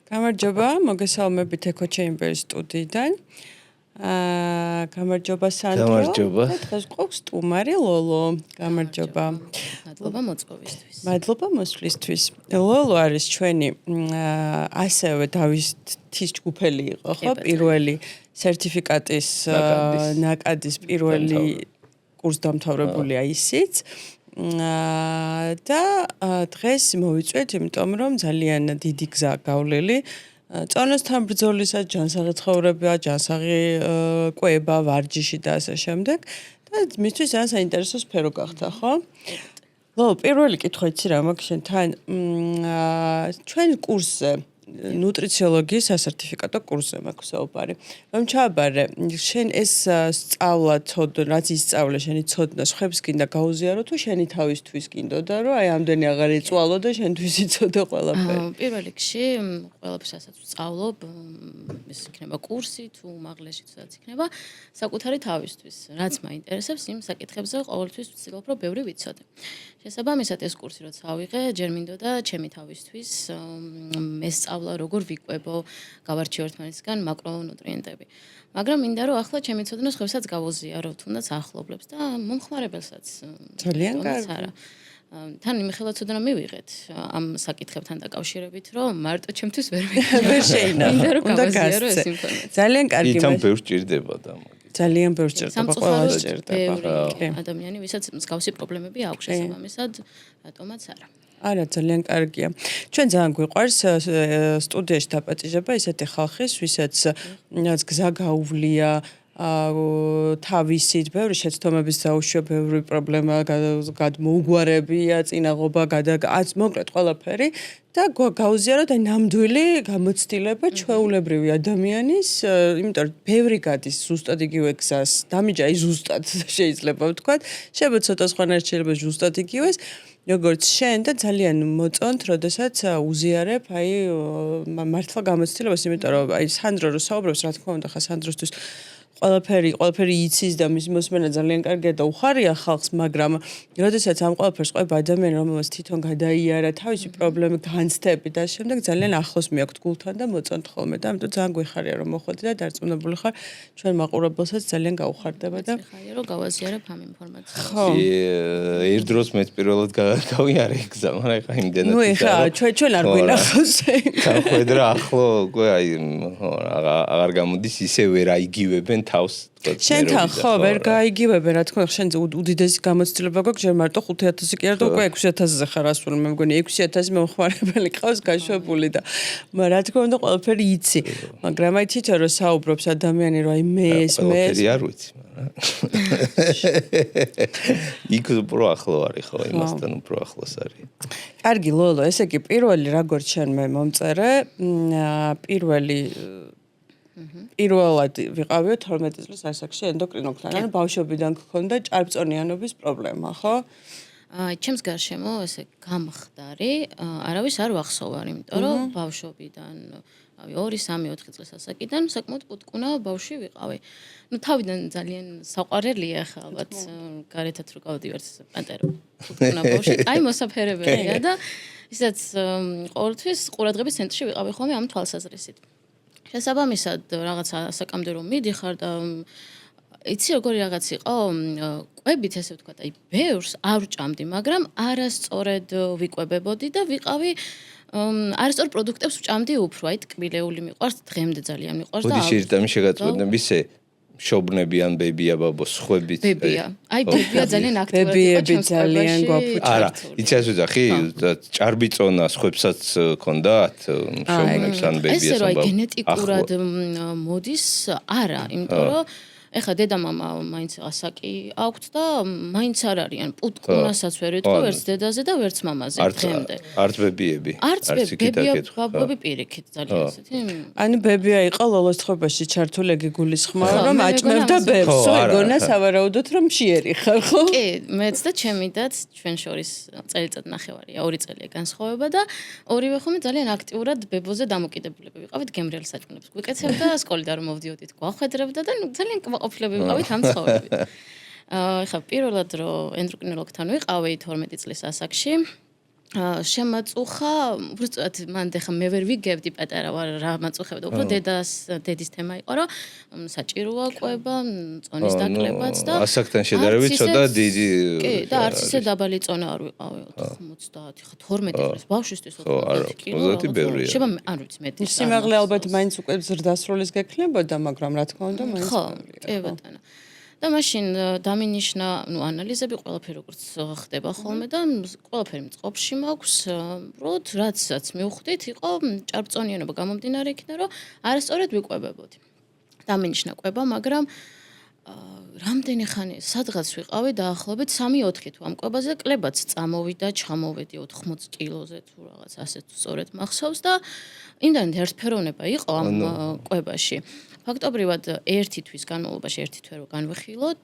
გამარჯობა, მოგესალმებით Echo Chambers სტუდიიდან. გამარჯობა სანდრო. გამარჯობა. დღეს გვყავს სტუმარი ლოლო. გამარჯობა. მადლობა მოწვევისთვის. მადლობა მოსვლისთვის. ლოლო არის ჩვენი ასევე დავითის ჯგუფელი იყო, ხო? პირველი სერტიფიკატის ნაკადის პირველი კურსდამთავრებულია ისიც. და დღეს მოვიწვიეთ, იმიტომ რომ ძალიან დიდი გზა გავლილი. წონასთან ბრძოლისა, ჯანსაღი ცხოვრება, ჯანსაღი კვება, ვარჯიში და ასე შემდეგ. და მისთვის ძალიან საინტერესო სფერო გახდა, ხო? ლოლო, პირველი კითხვა იცი რა მაქვს შენთან? ჩვენ კურსზე ნუტრიციოლოგიის სასერტიფიკატო კურსზე მაქვს საუბარი. რომ ჩააბარე, შენ ეს სწავლა, რაც ისწავლე, შენი ცოდნა სხვებს გინდა გაუზიარო თუ შენი თავისთვის გინდოდა, რომ აი ამდენი აღარ იწვალო და შენთვის იცოდე ყველაფერი? პირველ რიგში ყველაფერს ასაც ვსწავლობ, ეს იქნება კურსი თუ უმაღლესი თუ რაც იქნება, საკუთარი თავისთვის, რაც მაინტერესებს, იმ საკითხებზე ყოველთვის ვცდილობ, რომ ბევრი ვიცოდე. შესაბამისად ეს კურსი როცა ავიღე, ჯერ მინდოდა ჩემი თავისთვის მესწავლა როგორ ვიკვებო, გავარჩიო ერთმანეთისგან მაკრონუტრიენტები. მაგრამ მინდა რომ ახლა ჩემი ცოდნა სხვებსაც გავუზიარო, თუნდაც ახლობლებს და მომხმარებელსაც. ძალიან კარგი. თან იმხელა ცოდნა მივიღეთ ამ საკითხებთან დაკავშირებით, რომ მარტო ჩემთვის ვერ შეინახო. მინდა რომ გავაზიარო ეს ინფორმაცია. ძალიან კარგი. თან ბევრს ჭირდება და ძალიან ბევრს ჭირდება, ყველას ჭირდება. ადამიანი, ვისაც მსგავსი პრობლემები აქვს შესაბამისად, რატომაც არა. არა, ძალიან კარგია. ჩვენ ძალიან გვიყვარს სტუდიაში დაპატიჟება ისეთი ხალხის, ვისაც რაც გზა გაუვლია, თავისით ბევრი შეცდომების დაუშვია, ბევრი პრობლემა მოუგვარებია, წინაღობა, მოკლედ ყველაფერი და გაუზიარო და ნამდვილი გამოცდილება ჩვეულებრივი ადამიანის, იმიტომ რომ ბევრი გადის ზუსტად იგივე გზას, დამიჯა ის ზუსტად შეიძლება ვთქვათ, შეიძლება ცოტა სხვანაირად შეიძლება ზუსტად იგივეს, როგორც შენ და ძალიან მოწონთ, როდესაც უზიარებ აი მართლა გამოცდილებას, იმიტომ რომ აი სანდრო რო საუბრობს, რა თქმა უნდა, ხა სანდროსთვის ყველაფერი იცის და მის მოსმენა ძალიან კარგია და უხარია ხალხს, მაგრამ როდესაც ამ ყველაფერს ყვება ადამიანი, რომელსაც თვითონ გადაიარა თავისი პრობლემა, განცდები და შემდეგ ძალიან ახლოს მიაქვთ გულთან და მოწონთ ხოლმე და ამიტომ ძალიან გვიხარია რომ მოხვედი და დარწმუნებული ხარ ჩვენ მაყურებელსაც ძალიან გაუხარდება და ხარია რომ გავაზიარებ ამ ინფორმაციას. ხო. ერთ დროს მეც პირველად გავიარე გზა, მაგრამ ხა იმდენად ნუ ეხა ჩვენ არ გვინახავს. გახვედრა ახლო, უკვე აი აღარ გამოდის ისე ვერ აიგივებენ თავს. შენთან ხო ვერ გაიგივებენ, რა თქმა უნდა, შენ უდიდესი გამოცდილება გვაქვს, ჯერ მარტო 5000 კი არა და უკვე 6000-ზე ხარ ასული, მე მგონი 6000 მომხმარებელი ყავს გაშვებული და რა თქმა უნდა ყველაფერი იცი, მაგრამ აი თვითონ რომ საუბრობს ადამიანი რომ აი მე ყველაფერი არ ვიცი, იქ უფრო ახლო არის ხო, იმასთან უფრო ახლოს არის. კარგი ლოლო, ესე იგი პირველი როგორც შენ მე მომწერე, პირველად ვიყავიო 12 წლის ასაკში ენდოკრინოლოგთან, ანუ ბავშვობიდან გქონდა ჭარბწონიანობის პრობლემა, ხო? ჩემს გარშემო ესე გამხდარი, არავის არ ვახსოვარ, იმიტომ რომ ბავშვობიდან 2, 3, 4 წლის ასაკიდან საკმაოდ პუტკუნა ბავშვი ვიყავი. ნუ თავიდან ძალიან საყვარელია ხა ალბათ გარეთაც რო გავდივართ პანტერო პუტკუნა ბავშვი, აი მოსაფერებელია და ისაც ყოველთვის ყურადღების ცენტრში ვიყავი ხოლმე ამ თვალსაზრისით. შესაბამისად რაღაცა საკამდე რომ მიდიხარ და იცი როგორი რაღაც იყო, ყვებით ესე ვთქვათ, აი ბევრს არ ვჭამდი, მაგრამ არასწორად ვიკვებებოდი და ვიყავი არასწორ პროდუქტებს ვჭამდი უფრო, აი ტკბილეული მიყვარს, დღემდე ძალიან მიყვარს და მოდი შეიძლება შეგაწყვეტნები ისე შობნებიან ბებია ბაბო სხვებით ბებია აი ბებია ძალიან აქტიურად ბებიები ძალიან გვაფუჭა არა იცი ასე ვთქვი ჭარბი წონა სხვებსაც ქონდათ შობნებს ან ბებიას ესე რომ აი გენეტიკურად მოდის არა იმიტომ რომ ეხა დედამამა მაინც ასაკი აქვთ და მაინც არ არიან პუტკუნასაც ვერ იტყო ვერც დედაზე და ვერც მამაზე დღემდე არც ბებიები არც ბებია ბაბები პირიქით ძალიან ესეთი ანუ ბებია იყო ლოლოს თხობაში ჩართული ეგი გულისხმობა რომ აჭმევდა ბებს ეგონა სავარაუდოდ რომ მშიერი ხარ ხო კი მეც და ჩემი დაც ჩვენ შორის წელიწად ნახევარია 2 წელია განსხვავება და ორივე ხომ ძალიან აქტიურად ბებოზე დამოკიდებულები ვიყავით გემრიელ საჭმელებს გვიკეცებდა სკოლიდან რომ მოვდიოდით გვახვედრებდა და ძალიან ყოფილები ვიყავით ამ ცხოვრებით. ეხლა პირველად რომ ენდოკრინოლოგთან ვიყავი 12 წლის ასაკში შემაწუხა, უბრალოდ მან ხა მე ვერ ვიგებდი პატარა ვარ რა მაწუხებდა, უბრალოდ დედის თემა იყო, რომ საჭიროა ყვება, წონის დაკლებაც და ასაკთან შედარებით ცოტა დიდი კი, და არც ისე დაბალი წონა არ ვიყავი 90, ხა 12 წლის ბავშვისთვის 90 კილო. შევა არ ვიცი მეტი. სიმაღლე ალბათ მაინც უკვე ზრდასრულის გექნებოდა, მაგრამ რა თქმა უნდა მაინც ხო, კი ბატონო. და მაშინ დამინიშნა, ანალიზები ყველაფერი როგორც ხდება ხოლმე და ყველაფერი მწყობში მაქვს, უბრალოდ რაცაც მივხვდით, იყო ჭარბწონიანობა გამომდინარე იქიდან, რომ არასწორად ვიყვებებოდი. დამინიშნა ყვება, მაგრამ რამდენი ხანი სადღაც ვიყავი დაახლოებით 3-4 თუ ამ ყვებაზე კლებაც წამოვიდა, ჩამოვედი 80 კილოზე თუ რაღაც ასეთ სწორედ მახსოვს და იმდან ერთფეროვნება იყო ამ ყვებაში. ფაქტობრივად ერთი თვის განმავლობაში ერთი თვე რო განვიხილოთ,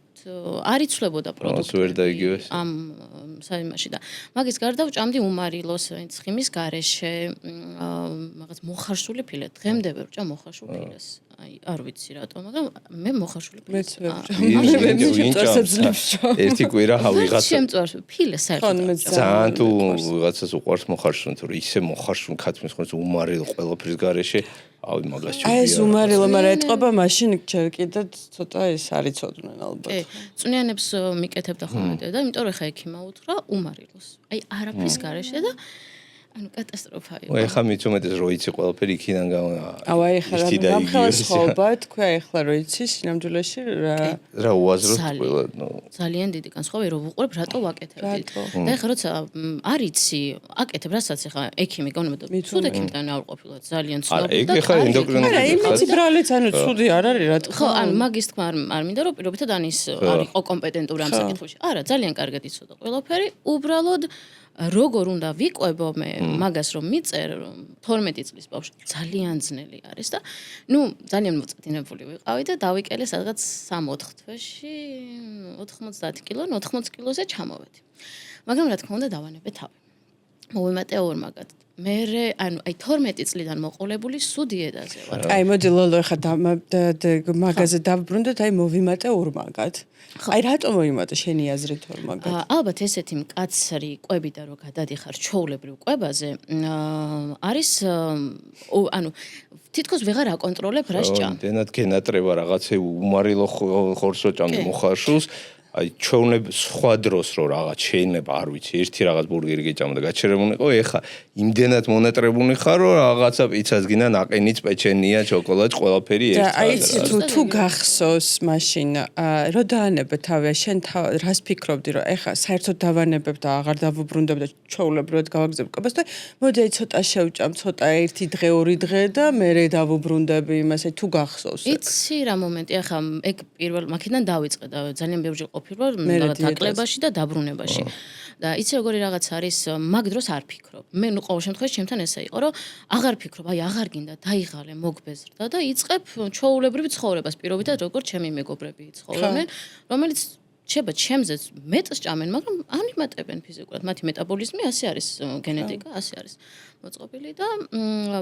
არ იცვლებოდა პროდუქტი ამ საიმაში და მაგის გარდა ვჭამდი უმარილოს, ცხიმის გარეშე, რაღაც მოხარშული ფილე, დღემდე ვერ ვჭამ მოხარშულ ფილეს. არ ვიცი რატომ, მაგრამ მე მოხარშული ფილეს. ერთი კვირა ვიღაცა შემწვარს ფილეს საერთოდ. ძალიან თუ ვიღაცას უყვარს მოხარშული, თუ ისე მოხარშული ქათმის ხონს უმარილო ყველაფრის გარეშე ავი მაგას აი ეს უმარილო, მაგრამ ეტყობა მაშინ ჯერ კიდე ცოტა ეს არიწოდნენ ალბათ. წვნიანებს მიკეთებდა ხოლმე და იმიტომ რომ ხა ექიმა უთხრა უმარილოს. აი არაფრის გარეშე და ანუ კატასტროფა იყო. ეხლა მით უმეტეს რო იცი ყველაფერი იქიდან აი ეხლა გამხელსხობა თქვა ეხლა რო იცი სინამდვილეში რა უაზროთ ყველა ძალიან დიდი განსხვავება რომ ვუყურებ რატო ვაკეთებდი. და ეხლა როცა არ იცი აკეთებ რასაც ეხლა ექიმი გონებოდა ცუდ ექიმთან არ ყოფილა ძალიან ცნობილი და ეხლა ენდოკრინოლოგი არა იმითი ბრალიც ანუ ცუდი არ არის რა თქმა ხო ანუ მაგის თქმა არ მინდა რომ პირობითად ანის არ იყო კომპეტენტური ამ საკითხებში. არა ძალიან კარგად იცოდა ყველაფერი უბრალოდ როგორ უნდა ვიყვებო მე მაგას რომ მიწერ 12 წლის ბავშვი ძალიან ძნელი არის და ძალიან მოწდინებული ვიყავი და დავიკელე სადღაც 3-4 თვეში 90 კილო 80 კილოზე ჩამოვედი. მაგრამ რა თქმა უნდა დავანებე თავი. მოვიმატე ორმაგად. მე ანუ აი 12 წლიდან მოყოლებული სუდიედაზე ვარ. აი მოდი ლოლო ეხა მაგაზე დავბრუნდეთ, აი მოვიმატე ორმაგად. აი რატომ მოვიმატე შენი აზრით ორმაგად? ალბათ ესეთი მკაცრი ყვები და რო გადადიხარ ჩაოლებრივ ყვებაზე, არის ანუ თითქოს ვეღარ აკონტროლებ რა სჭამ. დენად გენატრება რაღაცე უმარილო ხორცო ჭამდი მოხარშულს. აი ჩვეულებრივ სხვა დროს რო რაღაც შეიძლება არ ვიცი ერთი რაღაც ბურგერი გეჭამდა გაჩერებული იყო ეხა იმდენად მონატრებული ხარ რომ რაღაცა პიცას გინდა ნაყინიც პეჩენია შოკოლადი ყველაფერი ერთად აი თუ გახსოვს მაშინ რო დაანებე თავი შენ რას ფიქრობდი რომ ეხა საერთოდ დავანებებ და აღარ დავუბრუნდებ და ჩვეულებრივად გავაგზავნებ კვებას და მოდი აი ცოტა შევჭამ ცოტა ერთი დღე ორი დღე და მერე დავუბრუნდები იმასე თუ გახსოვს იცი რა მომენტი ახლა ეგ პირველ მაქედან დავიწყე და ძალიან ბევრი რაღაც აკლებაში და დაბრუნებაში. და იცი როგორი რაღაც არის მაგ დროს არ ფიქრობ. მე ყოველ შემთხვევაში ჩემთან ესე იყო რომ აღარ ფიქრობ, აი აღარ გინდა დაიღალე, მოგბეზრდა და იწყებ ჩვეულებრივ ცხოვრებას პირობითად როგორც ჩემი მეგობრები ცხოვრობენ, რომელიც შეიძლება ჩემზეც მეტს ჭამენ, მაგრამ ანიმატებენ ფიზიკურად. მათი მეტაბოლიზმი ასე არის, გენეტიკა ასე არის მოწყობილი და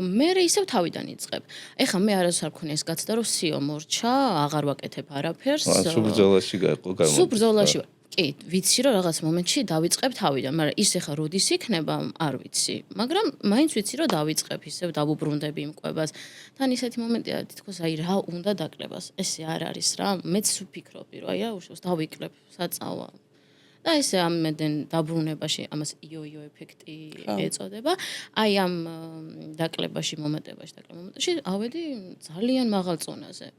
მე ისევ თავიდან იწყებ. ეხლა მე არასდროს არ მქონია ეს გაცდა რომ სიო მორჩა, აღარ ვაკეთებ არაფერს. სუბრძოლაში გაიყო გამო. სუბრძოლაში კი, ვიცი რომ რაღაც მომენტში დავიწყებ თავიდან, მაგრამ ის ეხა როდის იქნება, არ ვიცი. მაგრამ მაინც ვიცი რომ დავიწყებ ისევ დავუბრუნდები იმ ყვებას. თან ისეთი მომენტია, თითქოს აი რა უნდა დაკლებას. ესე არ არის რა. მეც ვფიქრობდი რომ აი რა უშავს დავიკლებ, საწავა. და ესე ამედენ დაბრუნებაში ამას იო-იო ეფექტი ეწოდება. აი ამ დაკლებაში მომენტებში ავედი ძალიან მაღალ წონაზე.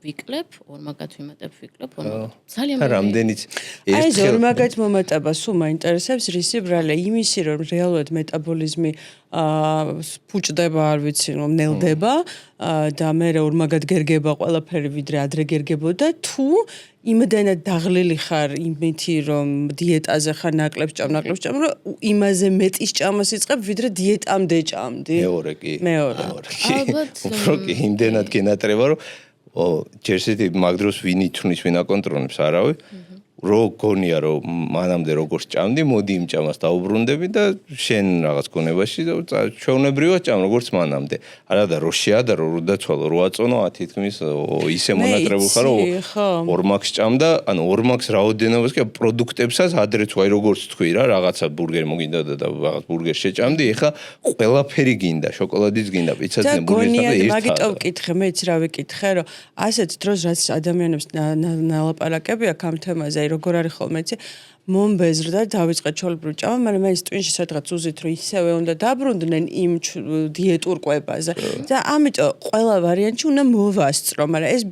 ვიკლებ, ორმაგად ვიმატებ, ვიკლებ, ორმაგად. ძალიან რამდენიც აი ეს ორმაგად მომატება სულ მაინტერესებს რისი ბრალე იმისი რომ რეალურად მეტაბოლიზმი ფუჭდება, არ ვიცი, რომ ნელდება და მე ორმაგად გერგება ყველაფერი ვიდრე ადრე გერგებოდა თუ იმდენად დაღლილი ხარ იმითი რომ დიეტაზე ხარ ნაკლებს ჭამ რომ იმაზე მეტის ჭამას იწყებ ვიდრე დიეტამდე ჭამდი. მეორე კი. ალბათ უფრო კი იმდენად გენატრება რომ ჯერ ისეთი მაგ დროს ვინ ითვნის ვინ აკონტროლებს არავი რო გონია რომ მანამდე როგორც ჭამდი, მოდი იმ ჭამას დაუბრუნდები და შენ რაღაც გონებაში ჩვეულებრივად ჭამ როგორც მანამდე. არა და რო შეადარო, რო დაცვალო, რო აწონო, თითქმის ისე მონატრებულ ხარ, რომ 2 მაქვს ჭამ და ანუ 2 მაქვს რაოდენობას კი პროდუქტებსაც ადრე თუ აი როგორც თქვი რა, რაღაცა ბურგერი მოგინდა და რაღაც ბურგერს შეჭამდი, ეხა ყველაფერი გინდა, შოკოლადიც გინდა, პიცაც გინდა, ბურგერს და ერთად. მაგიტომ ვკითხე, მეც რა ვიკითხე, რომ ასეთ დროს რაც ადამიანებს ნალაპარაკები აქვს ამ თემაზე, აი როგორ არის ხოლმე იცი მომბეზრდა დავიწყე ჩოლებრივ ჭამა, მაგრამ მე ის ტვინში სადღაც უზით რომ ისევე უნდა დაბრუნდნენ იმ დიეტურ კვებაზე. და ამიტომ ყველა ვარიანტი უნდა მოვასწრო, მაგრამ ეს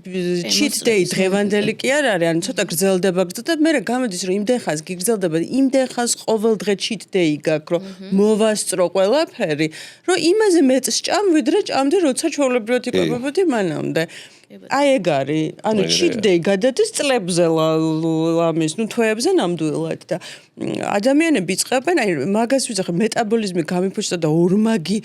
cheat day დღევანდელი კი არ არის, ანუ ცოტა გრძელდება და მე გამოდის რომ იმდენ ხანს გიგრძელდება, იმდენ ხანს ყოველ დღე cheat day გაქვს, რომ მოვასწრო ყველაფერი, რომ იმაზე მეც ჭამ, ვიდრე ჭამდი, როცა ჩოლებრივად იკვებებოდი მანამდე. აი ეგ არის, ანუ cheat day გადადის წლებზე ამის, ნუ თვეებზე ნამდვილად და ადამიანები იწყებენ, აი მაგას ვიძახე, მეტაბოლიზმი გამიფუჭდა და ორმაგი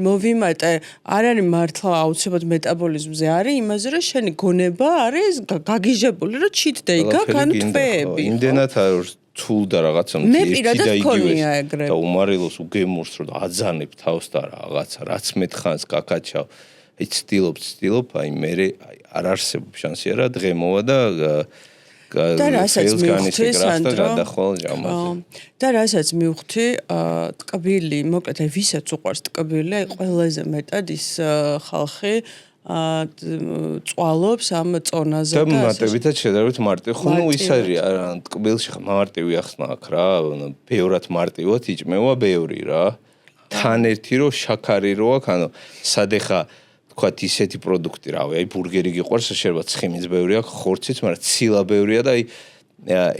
მოვიმატე, არ არის მართლა აუცილებლად მეტაბოლიზმზე არის, იმაზე რომ შენი გონება არის გაგიჟებული, რომ cheat day გაქვს, ანუ თვეები. იმდენად არის თულ და რაღაცა მე პირადად მქონია ეგრე. და უმარილოს უგემურს რომ აძანებ თავს და რაღაცა, რაც მეთხანს გაკაჩავ. აი ცდილობ, აი მე არ არსებობს შანსი რა დღე მოვა და რასაც მივხვდი სანდრო ჟამაზე. და რასაც მივხვდი, ტკბილი, მოკლედ აი ვისაც უყვარს ტკბილი, აი ყველაზე მეტად ის ხალხი წვალობს ამ წონაზე და მარტივითაც შედარებით მარტივი. ხო, ნუ ის არის ტკბილში ხა მარტივი ახსნა აქვს რა, ბევრად მარტივად იჭმევა ბევრი რა. თან ერთი რომ შაქარი რო აქვს, ანუ სადეხა თქვათ ისეთი პროდუქტი რავი, აი ბურგერი გიყვარს, შეიძლება ცხიმიც ბევრი აქვს, ხორციც, მაგრამ ცილა ბევრია და აი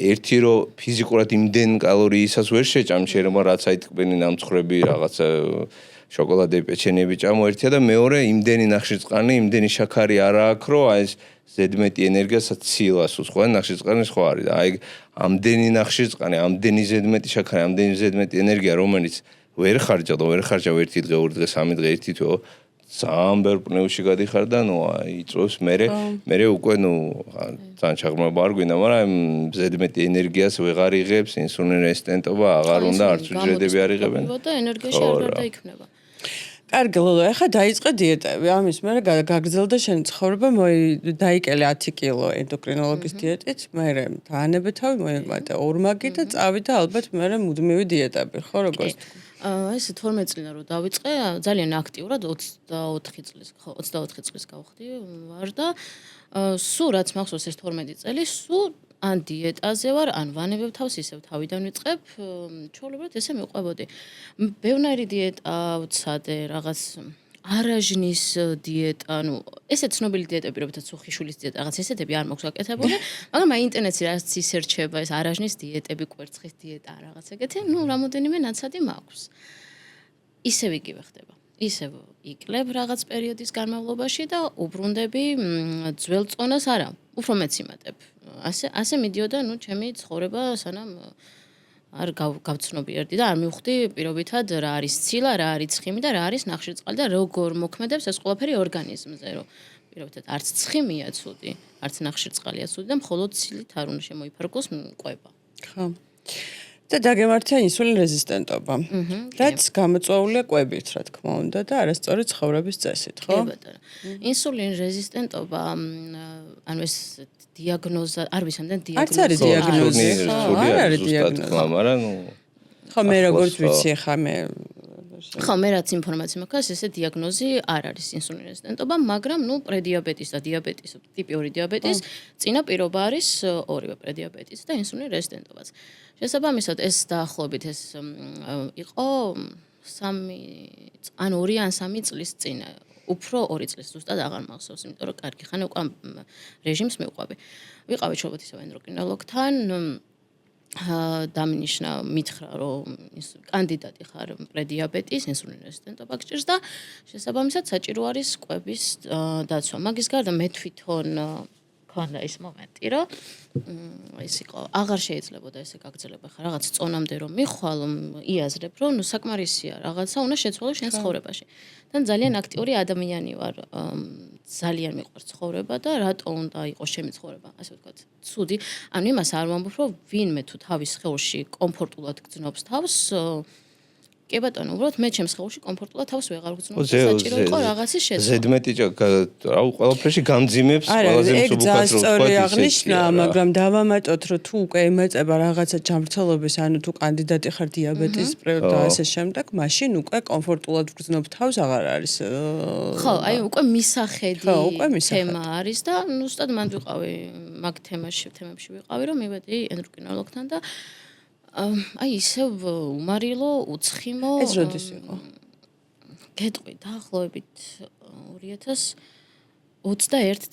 ერთი რომ ფიზიკურად იმდენ კალორიისას ვერ შეჭამ, შეიძლება რაც აი ტკბილი ნამცხრები, რაღაცა შოკოლადები, პეჩენიები ჭამო ერთია და მეორე იმდენი ნახშირწყალი, იმდენი შაქარი არ აქვს, რომ აი ეს ზედმეტი ენერგიასაც ცილას უცხო, ნახშირწყალი სხვა არის და აი ამდენი ნახშირწყალი, ამდენი ზედმეტი შაქარი, ამდენი ზედმეტი ენერგია, რომელიც ვერ ხარჯავ ერთი დღე, ორი დღე, სამი დღე, ერთი თვე ძალიან ბევრ პნევში გადიხარ და ნუ იწვევს მე უკვე ნუ ძალიან ჩაღრმავება არ გვინდა, მაგრამ ზედმეტი ენერგიას ვეღარ იღებს, ინსულინ რეზისტენტობა აღარ უნდა, არც უჯრედები არ იღებენ. და ენერგიაში არ გარდაიქმნება. კარგი, ლოლო, ახლა დაიწყე დიეტები. ამის მერე გაგრძელდა შენი ცხოვრება, დაიკელე 10 კილო ენდოკრინოლოგის დიეტით, მერე დაანებე თავი, მოიმატე ორმაგი და წავიდა ალბათ მერე მუდმივი დიეტები, ხო, როგორც ეს 12 წლიდან რო დავიწყე, ძალიან აქტიურად 24 წლის გავხდი ვარ და სულ რაც მახსოვს ეს 12 წელი, სულ ან დიეტაზე ვარ, ან ვანებებ თავს ისევ თავიდან ვიწყებ, ჩვეულებრივად ესე მივყვებოდი. ბევრნაირი დიეტა ვცადე, რაღაც არაჟნის დიეტა, ანუ ესე ცნობილი დიეტები, როდესაც სუხიშვილის დიეტა, რაღაც ესეთები არ მაქვს გაკეთებული, მაგრამ აი ინტერნეტში რაც ისერჩება, ეს არაჟნის დიეტები, კვერცხის დიეტა, რაღაც ეგეთი, ნუ რამოდენიმე ნაცადი მაქვს. ისევ იგივე ხდება. ისევ იკლებ რაღაც პერიოდის განმავლობაში და უბრუნდები ძველ წონას არა, უფრო მეც იმატებ. ასე მიდიოდა, ნუ ჩემი ცხოვრება სანამ არ გავცნობიერდი და არ მივხვდი პირობითად რა არის ცილა, რა არის ცხიმი და რა არის ნახშირწყალი და როგორ მოქმედებს ეს ყველაფერი ორგანიზმზე, რომ პირობითად არც ცხიმია ცუდი, არც ნახშირწყალია ცუდი და მხოლოდ ცილით არ უნდა შემოიფარგოს კვება. ხო. და დაგემართია ინსულინ რეზისტენტობა. რაც გამოწვეულია კვებით, რა თქმა უნდა და არასწორი ცხოვრების წესით, ხო? კი ბატონო. ინსულინ რეზისტენტობა, ანუ ეს დიაგნოზა, არ ვიცი ამდენ დიაგნოზა. არც არის დიაგნოზი, არ არის დიაგნოზი. მაგრამ ხო, მე როგორც ვიცი, ხო, მე რაც ინფორმაცია მაქვს, ესე დიაგნოზი არ არის ინსულინ რეზისტენტობა, მაგრამ ნუ პრედიაბეტის და დიაბეტის, ტიპი 2 დიაბეტის წინა პირობა არის ორივე პრედიაბეტის და ინსულინ რეზისტენტობაც. შესაბამისად, ეს დაახლოებით ეს იყო 2 ან 3 წლის წინ, უფრო 2 წლის ზუსტად აღარ მახსოვს, იმიტომ რომ კარგი ხანი უკვე რეჟიმს მივყვები. ვიყავი ჩობოთ ისევ ენდოკრინოლოგთან, დამინიშნა, მითხრა, რომ კანდიდატი ხარ პრედიაბეტის, ინსულინ რეზისტენტობა გჭირს და შესაბამისად საჭირო არის კვების დაცვა. მაგის გარდა მე თვითონ მქონდა ის მომენტი, რომ ის იყო, აღარ შეიძლებოდა ესე გაგრძელება ხარ, რაღაც წონამდე რომ მიხვალ, იაზრებ, რომ ნუ საკმარისია, რაღაცა უნდა შეცვალო შენ ცხოვრებაში. თან ძალიან აქტიური ადამიანი ვარ, ძალიან მიყვარს ცხოვრება და რატო უნდა იყოს ჩემი ცხოვრება, ასე ვთქვათ, ცუდი. ანუ იმას არ ვამბობ, რომ ვინმე თუ თავის სხეულში კომფორტულად გძნობს თავს, კი ბატონო, უბრალოდ მე ჩემს სხეულში კომფორტულად თავს ვეღარ ვგრძნობ, საჭირო იყო რაღაცის შეცვლა. ზედმეტი რავ ყველაფერში გამძიმებს ყველაზე მსუბუქად რო სწორი აღნიშნა, მაგრამ დავამატოთ, რომ თუ უკვე იმეწება რაღაცა ჯანმრთელობის, ანუ თუ კანდიდატი ხარ დიაბეტის პრევ და ასე შემდეგ, მაშინ უკვე კომფორტულად ვგრძნობ თავს აღარ არის. ხო, აი უკვე მისახედი თემა არის და ნუ სტად მანდ ვიყავი მაგ თემებში ვიყავი, რომ მივედი ენდოკრინოლოგთან და აი ისევ უმარილო, უცხიმო. ეს როდის იყო? გეტყვი დაახლოებით 2021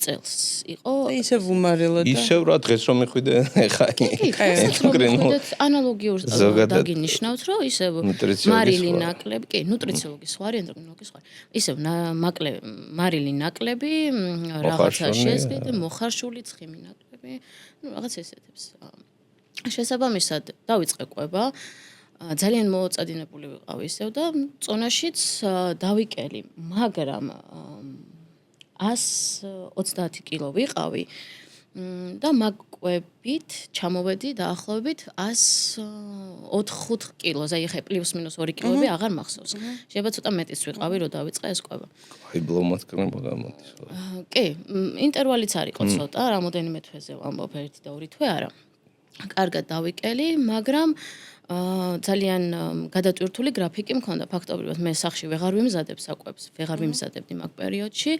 წელს იყო. ისევ უმარილო და ისევ რა დღეს რომ მიხვიდე ხა ენდოკრინოლოგ ანალოგიურ დაგინიშნავთ, რომ ისევ მარილი ნაკლები, კი, ნუტრიციოლოგის ხარი, ენდოკრინოლოგის ხარი. ისევ მარილი ნაკლები, რაღაცა შეზღუდე, მოხარშული ცხიმი ნაკლები, ну რაღაც ესეთებს. შესაბამისად დავიწყე კვება, ძალიან მოწადინებული ვიყავი ისევ და წონაშიც დავიკელი, მაგრამ 130 კილო ვიყავი და მაგ კვებით ჩამოვედი დაახლოებით 105 კილოზე, აი ხე პლუს მინუს 2 კილოები აღარ მახსოვს. შეიძლება ცოტა მეტიც ვიყავი, რომ დავიწყე ეს კვება. აი ბლომად კრება გამოდის. კი, ინტერვალიც არ იყო ცოტა, რამოდენიმე თვეზე ვამბობ, 1 და 2 თვე არა. კარგად დავიკელი, მაგრამ ძალიან გადატვირთული გრაფიკი მქონდა ფაქტობრივად. მე სახში ვეღარ ვიმზადებ საკვებს, ვეღარ ვიმზადებდი მაგ პერიოდში.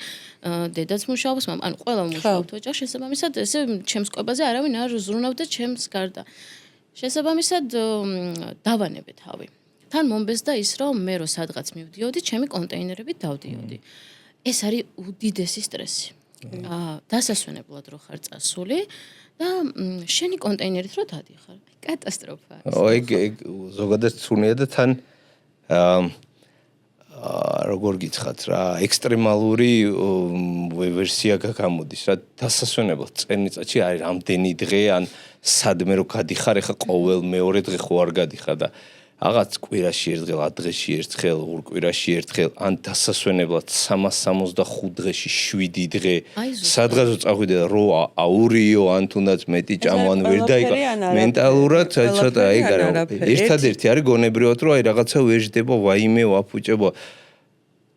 დედაც მუშაობს, ანუ ყველა მუშაობთ ოჯახში, შესაბამისად ესე ჩემს კვებაზე არავინ არ ზრუნავდა ჩემს გარდა. შესაბამისად დავანებე თავი. თან მომბეზდა ის, რომ მე რო სადღაც მივდიოდი, ჩემი კონტეინერებით დავდიოდი. ეს არის უდიდესი სტრესი. დასასვენებლად რო ხარ წასული და შენი კონტეინერით რო დადიხარ. კატასტროფა. ეგ ზოგადად ცუნია და თან როგორ გითხრათ რა, ექსტრემალური ვერსია გამოდის რა, დასასვენებლად წელიწადში არის რამდენი დღე ან სადმე რო გადიხარ, ეხა ყოველ მეორე დღე ხო არ გადიხარ და რაღაც კვირაში ერთხელ, 10 დღეში ერთხელ, 2 კვირაში ერთხელ, ან დასასვენებლად 365 დღეში 7 დღე. სადღაც წახვიდე და რო აურიო, ან თუნდაც მეტი ჭამო, ან ვერ დაიკა. მენტალურად ცოტა ეგ არის. ერთადერთი არის გონებრივად, რომ აი რაღაცა ვეჟდება, ვაიმე, ვაფუჭება.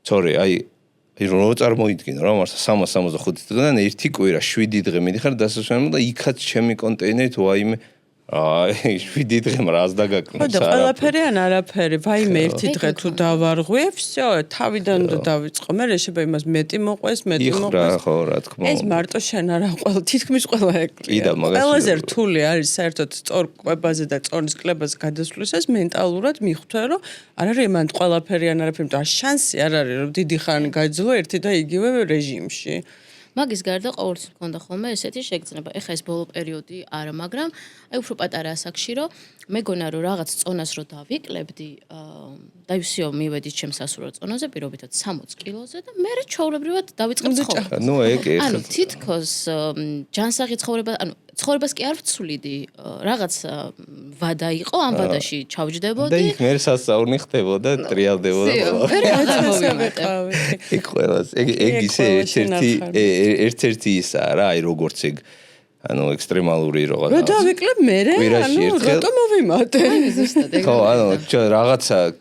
sorry, აი რო წარმოიდგინო რა, მართლა 365 დღიდან 1 კვირა 7 დღე მიდიხარ დასასვენებლად და იქაც ჩემი კონტეინერით ვაიმე აი 7 დღე მრას დაგაკნო. ხო და ყველაფერი ან არაფერი, ვაიმე ერთი დღე თუ დავარღვე, всё, თავიდან უნდა დავიწყო. მე შეიძლება იმას მეტი მოყვეს. ხო, რა თქმა უნდა. ეს მარტო შენ არა, თითქმის ყველა ეკრია. ყველაზე რთული არის საერთოდ სწორ კვებაზე და წონის კლებაზე გადასვლისას მენტალურად მიხვდე, რომ არ არის მანდ ყველაფერი ან არაფერი, იმიტომ რომ შანსი არ არის, რომ დიდი ხანი გაიძლო ერთი და იგივე რეჟიმში. მაგის გარდა ყოველთვის მქონდა ხოლმე ესეთი შეგრძნება. ეხა ეს ბოლო პერიოდი არა, მაგრამ აი უფრო პატარა ასაკში რომ მეგონა რომ რაღაც წონას რო დავიკლებდი, დაივსიო მივედი ჩემს ასურა წონაზე, პირობითად 60 კილოზე და მე ჩვეულებრივად დავიწყებ ცხოვრება. ნუ ეგ ანუ თითქოს ჯანსაღი ცხოვრება, ანუ ცხოვრებას კი არ ვცვლიდი, რაღაც ვადა იყო, ამ ვადაში ჩავჯდებოდი. და იქ მე სასწაული ხდებოდა, ტრიალდებოდა. ეგ ყველას, ეგ ისე ერთ-ერთი ისაა რა, აი როგორც ეგ ანუ ექსტრემალური რაღაც. რო დავიკლებ მე, ანუ რატომ მოვიმატე? ხო, ანუ რაღაცა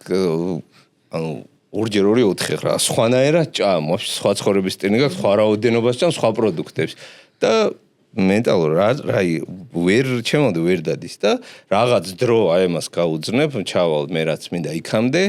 ანუ ორჯერ 2-4 რა, სხვანაირად ჭამ, სხვა ცხოვრების სტილი გაქვს, სხვა რაოდენობას ჭამ, სხვა პროდუქტებს და მენტალურად რაი ვერ ჩემამდე ვერ დადის და რაღაც დრო აი ამას გაუძნებ, ჩავალ მე რაც მინდა იქამდე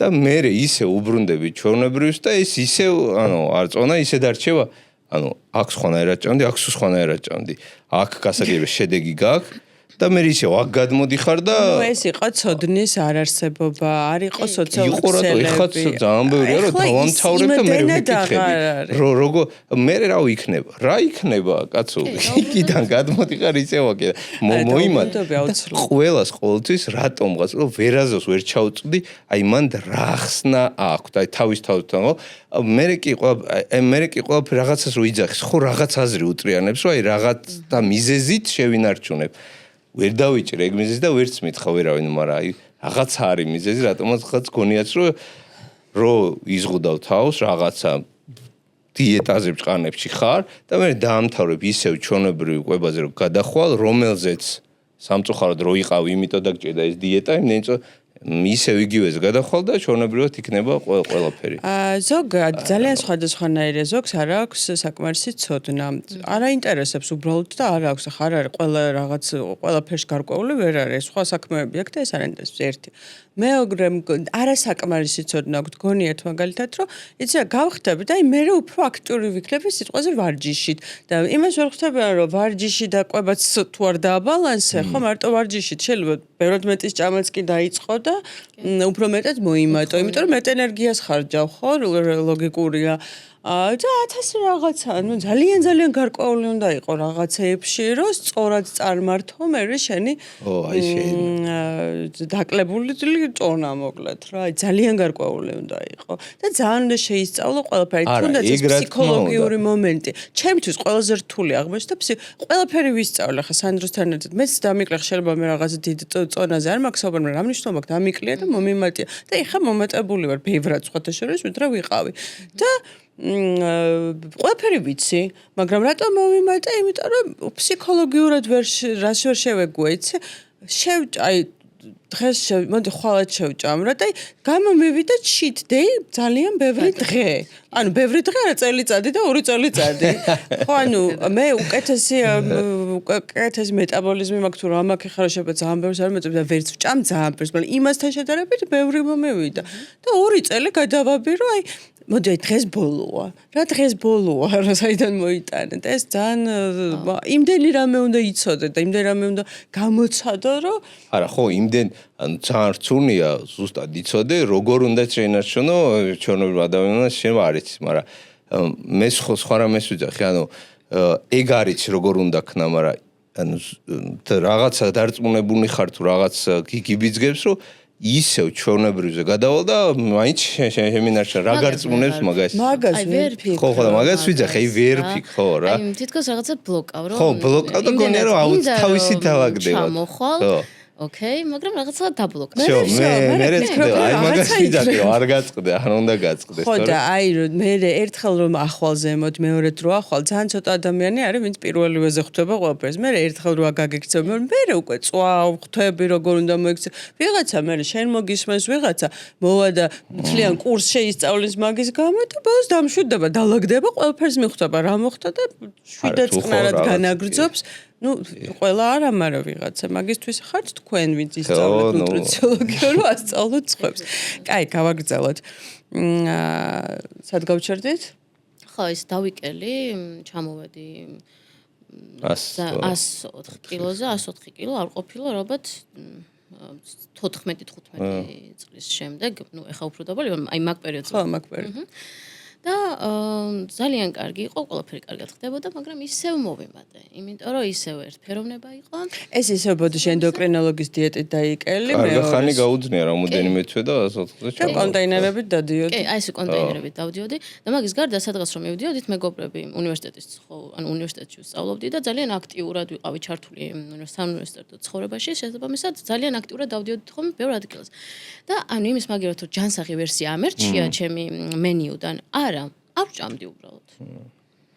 და მე ისე უბრუნდები ჩვეულებრივს და ეს ისე ანუ არ წონა ისე დარჩება. ანუ აქ სხვანაირად ჭამდი, აქ სხვანაირად ჭამდი. აქ გასაგებია შედეგი გაქვს და მე ისე აქ გადმოდიხარ და ეს იყო ცოდნის არარსებობა, არ იყო სოციალური იყო რატო ეხაც ძალიან ბევრია რომ დავამთავრებ და მე ვიკითხები რომ როგორ მე რა იქნება რა იქნება კაცო იქიდან გადმოდიხარ ისე ვაკე მოიმატ ყველას ყოველთვის რატომღაც რომ ვერაზოს ვერ ჩაუწვდი აი მან რა ხსნა აქვს აი თავის თავთან მე კი ყველაფერი რაღაცას რო იძახის ხო რაღაც აზრი უტრიანებს რომ აი რაღაც და მიზეზით შევინარჩუნებ ვერ დავიჭრე ეგ მიზეზი და ვერც მითხა ვერავინ მაგრამ აი რაღაცა არის მიზეზი რატომაც გონიათ რომ იზღუდავ თავს რაღაცა დიეტაზე ბჭყანებში ხარ და მე დაამთავრებ ისევ ჩვეულებრივ კვებაზე რომ გადახვალ რომელზეც სამწუხაროდ რო იყავ იმიტომ და გჭირდა ეს დიეტა იმდენიც ისევ იგივეს გადახვალ და ჩვეულებრივად იქნება ყველაფერი. ზოგადად ძალიან სხვადასხვანაირია ზოგს არ აქვს საკმარისი ცოდნა. არ აინტერესებს უბრალოდ და არ აქვს ახლა არ არის ყველაფერში გარკვეული ვერ არის სხვა საქმეები აქვს და ეს არ აინტერესებს ერთი. მეოგრე არასაკმარისი ცოდნა აქვს გონიათ მაგალითად რომ იცი გავხდები და აი მე უფრო აქტიური ვიქნები სიტყვაზე ვარჯიშით და იმას ვერ ხვდებიან რომ ვარჯიში და კვებაც თუ არ დააბალანსე ხო მარტო ვარჯიშით შეიძლება ბევრად მეტის ჭამაც კი დაიწყო და უფრო მეტად მოიმატო იმიტომ რომ მეტ ენერგიას ხარჯავ ხო ლოგიკურია და 1000 რაღაცა ნუ ძალიან გარკვეული უნდა იყო რაღაცეებში რომ სწორად წარმართო მე შენი დაკლებული ტონა მოკლედ რა ძალიან გარკვეული უნდა იყო და ძალიან უნდა შეისწავლო ყველაფერი თუნდაც ეს ფსიქოლოგიური მომენტი ჩემთვის ყველაზე რთული აღმოჩნდა ყველაფერი ვისწავლე ხა სანდროსთან ერთად მეც დამიკლე შეიძლება მე რაღაცა დიდ წონაზე არ მაქვს საუბარი რა მნიშვნელობა აქვს დამიკლია და მომიმატია და ეხა მომატებული ვარ ბევრად სხვათა შორის ვიდრე ვიყავი და ყველაფერი ვიცი, მაგრამ რატომ მოვიმატე? იმიტომ რომ ფსიქოლოგიურად რას ვერ შევეგუე, იცი? აი დღეს მოდი ხვალად შევჭამრა და გამომივიდა cheat day ძალიან ბევრი დღე. ანუ ბევრი დღე არა წელიწადი და 2 წელიწადი. ხო ანუ მე უკეთესი მეტაბოლიზმი მაქვს თუ რა მაქვს ხარ შეიძლება ძალიან ბევრს არ მეწევს და ვერც ვჭამ ძალიან ბევრს, მაგრამ იმასთან შედარებით ბევრი მომივიდა. და 2 წელი გადავაბირო აი მოდი დღეს ბოლოა. რა დღეს ბოლოა, რა საიდან მოიტანე და ეს ძალიან იმდენი რამე უნდა იცოდე და იმდენი რამე უნდა გამოცადო, რომ არა, ხო, იმდენ ანუ ძალიან რთულია ზუსტად იცოდე, როგორ უნდა შეინარჩუნო ჩვეულებრივ ადამიანს შენ არ იცი, მაგრამ მე სხვა რამეს ვიძახი, ანუ ეგ არის როგორ უნდა ქნა, მაგრამ ანუ რაღაცა დარწმუნებული ხარ თუ რაღაც გიგიბიძგებს, რომ ისევ ჩვეულებრივზე გადავალ და მაინც შემინარჩა რა გარწმუნებს მაგას ვერ ფიქრობ ხო და მაგას ვიძახე აი ვერ ფიქრ რა აი თითქოს რაღაცა ბლოკავ რომ ხო ბლოკავ და გონია რომ აუც თავისი დავაგდება ჩამოხვალ ოკეი, მაგრამ რაღაცა დაბლოკა. მე აი მაგას ვიძახე არ გაწყდე, არ უნდა გაწყდეს, ხო და აი რომ მე ერთხელ რომ ახვალზე მოდ მეორედ რო ახვალ, ძალიან ცოტა ადამიანი არის, ვინც პირველივეზე ხვდება ყველაფერს. მე ერთხელ რო აგაგიქცევ, მე უკვე წვავ, ხვდები როგორ უნდა მოიქცე. ვიღაცა მე შენ მოგისმენს ვიღაცა, მოვა და მთლიან კურსს შეისწავლის მაგის გამო და ბოლოს დამშვიდდება, დალაგდება, ყველაფერს მიხვდება, რა მოხდა და შვიდაც ყნარად განაგრძობს. Ну, ყველა არა, მაგრამ ვიღაცა მაგისთვის ხართ თქვენ ვინც ისწავლეთ ნუტრიციოლოგია, რომ ასწავლოთ ცხებს. კაი, გავაგრძელოთ. სად გავჩერდით? ხო, ის დავიკელი, ჩამოვედი 104 კილოზე, 104 კილო არ ყოფილა, ალბათ 14-15 წლის შემდეგ, ну, ეხა უფრო დაბალი, აი მაგ პერიოდზე. ხო, მაგ პერიოდზე. და ძალიან კარგი იყო, ყველაფერი კარგად ხდებოდა, მაგრამ ისევ მოვიმატე, იმიტომ რომ ისევ ერთფეროვნება იყო. ეს ისევ ბოდიში ენდოკრინოლოგის დიეტით დაიკელი, მე ხანი გაუძნია რამოდენიმე თვე და 104-ზე და კონტეინერებით დადიოდი. კი, აი ეს კონტეინერებით დავდიოდი და მაგის გარდა სადღაც რომ მივდიოდით მეგობრები უნივერსიტეტის ანუ უნივერსიტეტში ვსწავლობდი და ძალიან აქტიურად ვიყავი ჩართული საუნივერსიტეტო ცხოვრებაში, შესაბამისად ძალიან აქტიურად დავდიოდით ხოლმე ბევრ ადგილას. და ანუ იმის მაგერად რომ ჯანსაღი ვერსია ამერჩია ჩემი მენიუდან, არა არ ჭამდი უბრალოდ.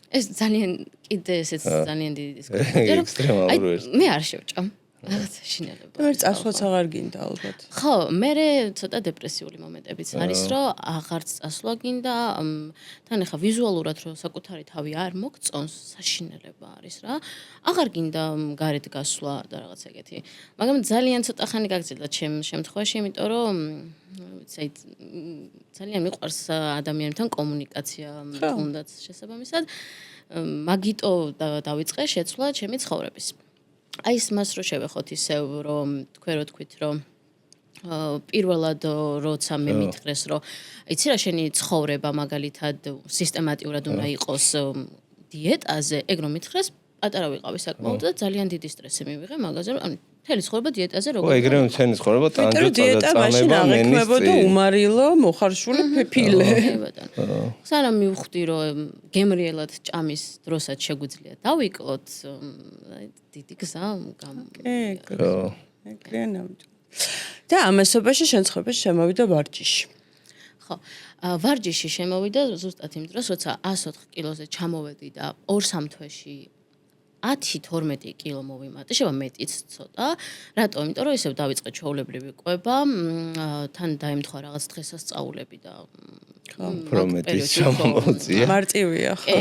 ეს ძალიან კიდე ესეც ძალიან დიდი დისკუსია. ექსტრემალური. მე არ შევჭამ. რაღაცა შინელება. მე წასვლაც აღარ გინდა ალბათ. ხო, მე ცოტა დეპრესიული მომენტებიც არის, რომ აღარც წასვლა გინდა, თან ახლა ვიზუალურად რომ საკუთარი თავი არ მოგწონს, საშინელება არის რა. აღარ გინდა გარეთ გასვლა და რაღაც ეგეთი. მაგრამ ძალიან ცოტა ხანი გაგრძელდა ჩემ შემთხვევაში, იმიტომ რომ ვიცი, ძალიან მიყვარს ადამიანთან კომუნიკაცია, თუნდაც შესაბამისად, მაგიტო დავიწყე შეცვლა ჩემი ცხოვრების. აი ეს მას რო შევეხოთ ისევ რომ თქვენ რო თქვით რომ პირველად როცა მე მითხრეს რომ იცი რა შენი ცხოვრება მაგალითად სისტემატიურად უნდა იყოს დიეტაზე ეგ რომ მითხრეს პატარა ვიყავი საკმაოდ და ძალიან დიდი სტრესი მივიღე მაგაზე რომ მთელი ცხოვრება დიეტაზე როგორ ეგრევე მთელი ცხოვრება ტანჯვა წამება მენის უმარილო მოხარშული ფეფილე სანამ მივხვდი რომ გემრიელად ჭამის დროსაც შეგვიძლია დავიკლოთ დიდი გზა ეგრეა ნამდვილად და ამასობაში შენ ცხოვრებაში შემოვიდა ვარჯიში ხო ვარჯიში შემოვიდა ზუსტად იმ დროს როცა 104 კილოზე ჩამოვედი და 2-3 თვეში 10-12 კილო მოვიმატე, შევა მეტიც ცოტა. რატო? იმიტომ რომ ისევ დავიწყე ჩვეულებრივი კვება, თან დაემთხვა რაღაც დღესასწაულები და პრომეტის ჩამოვწია. მარტივია ხო.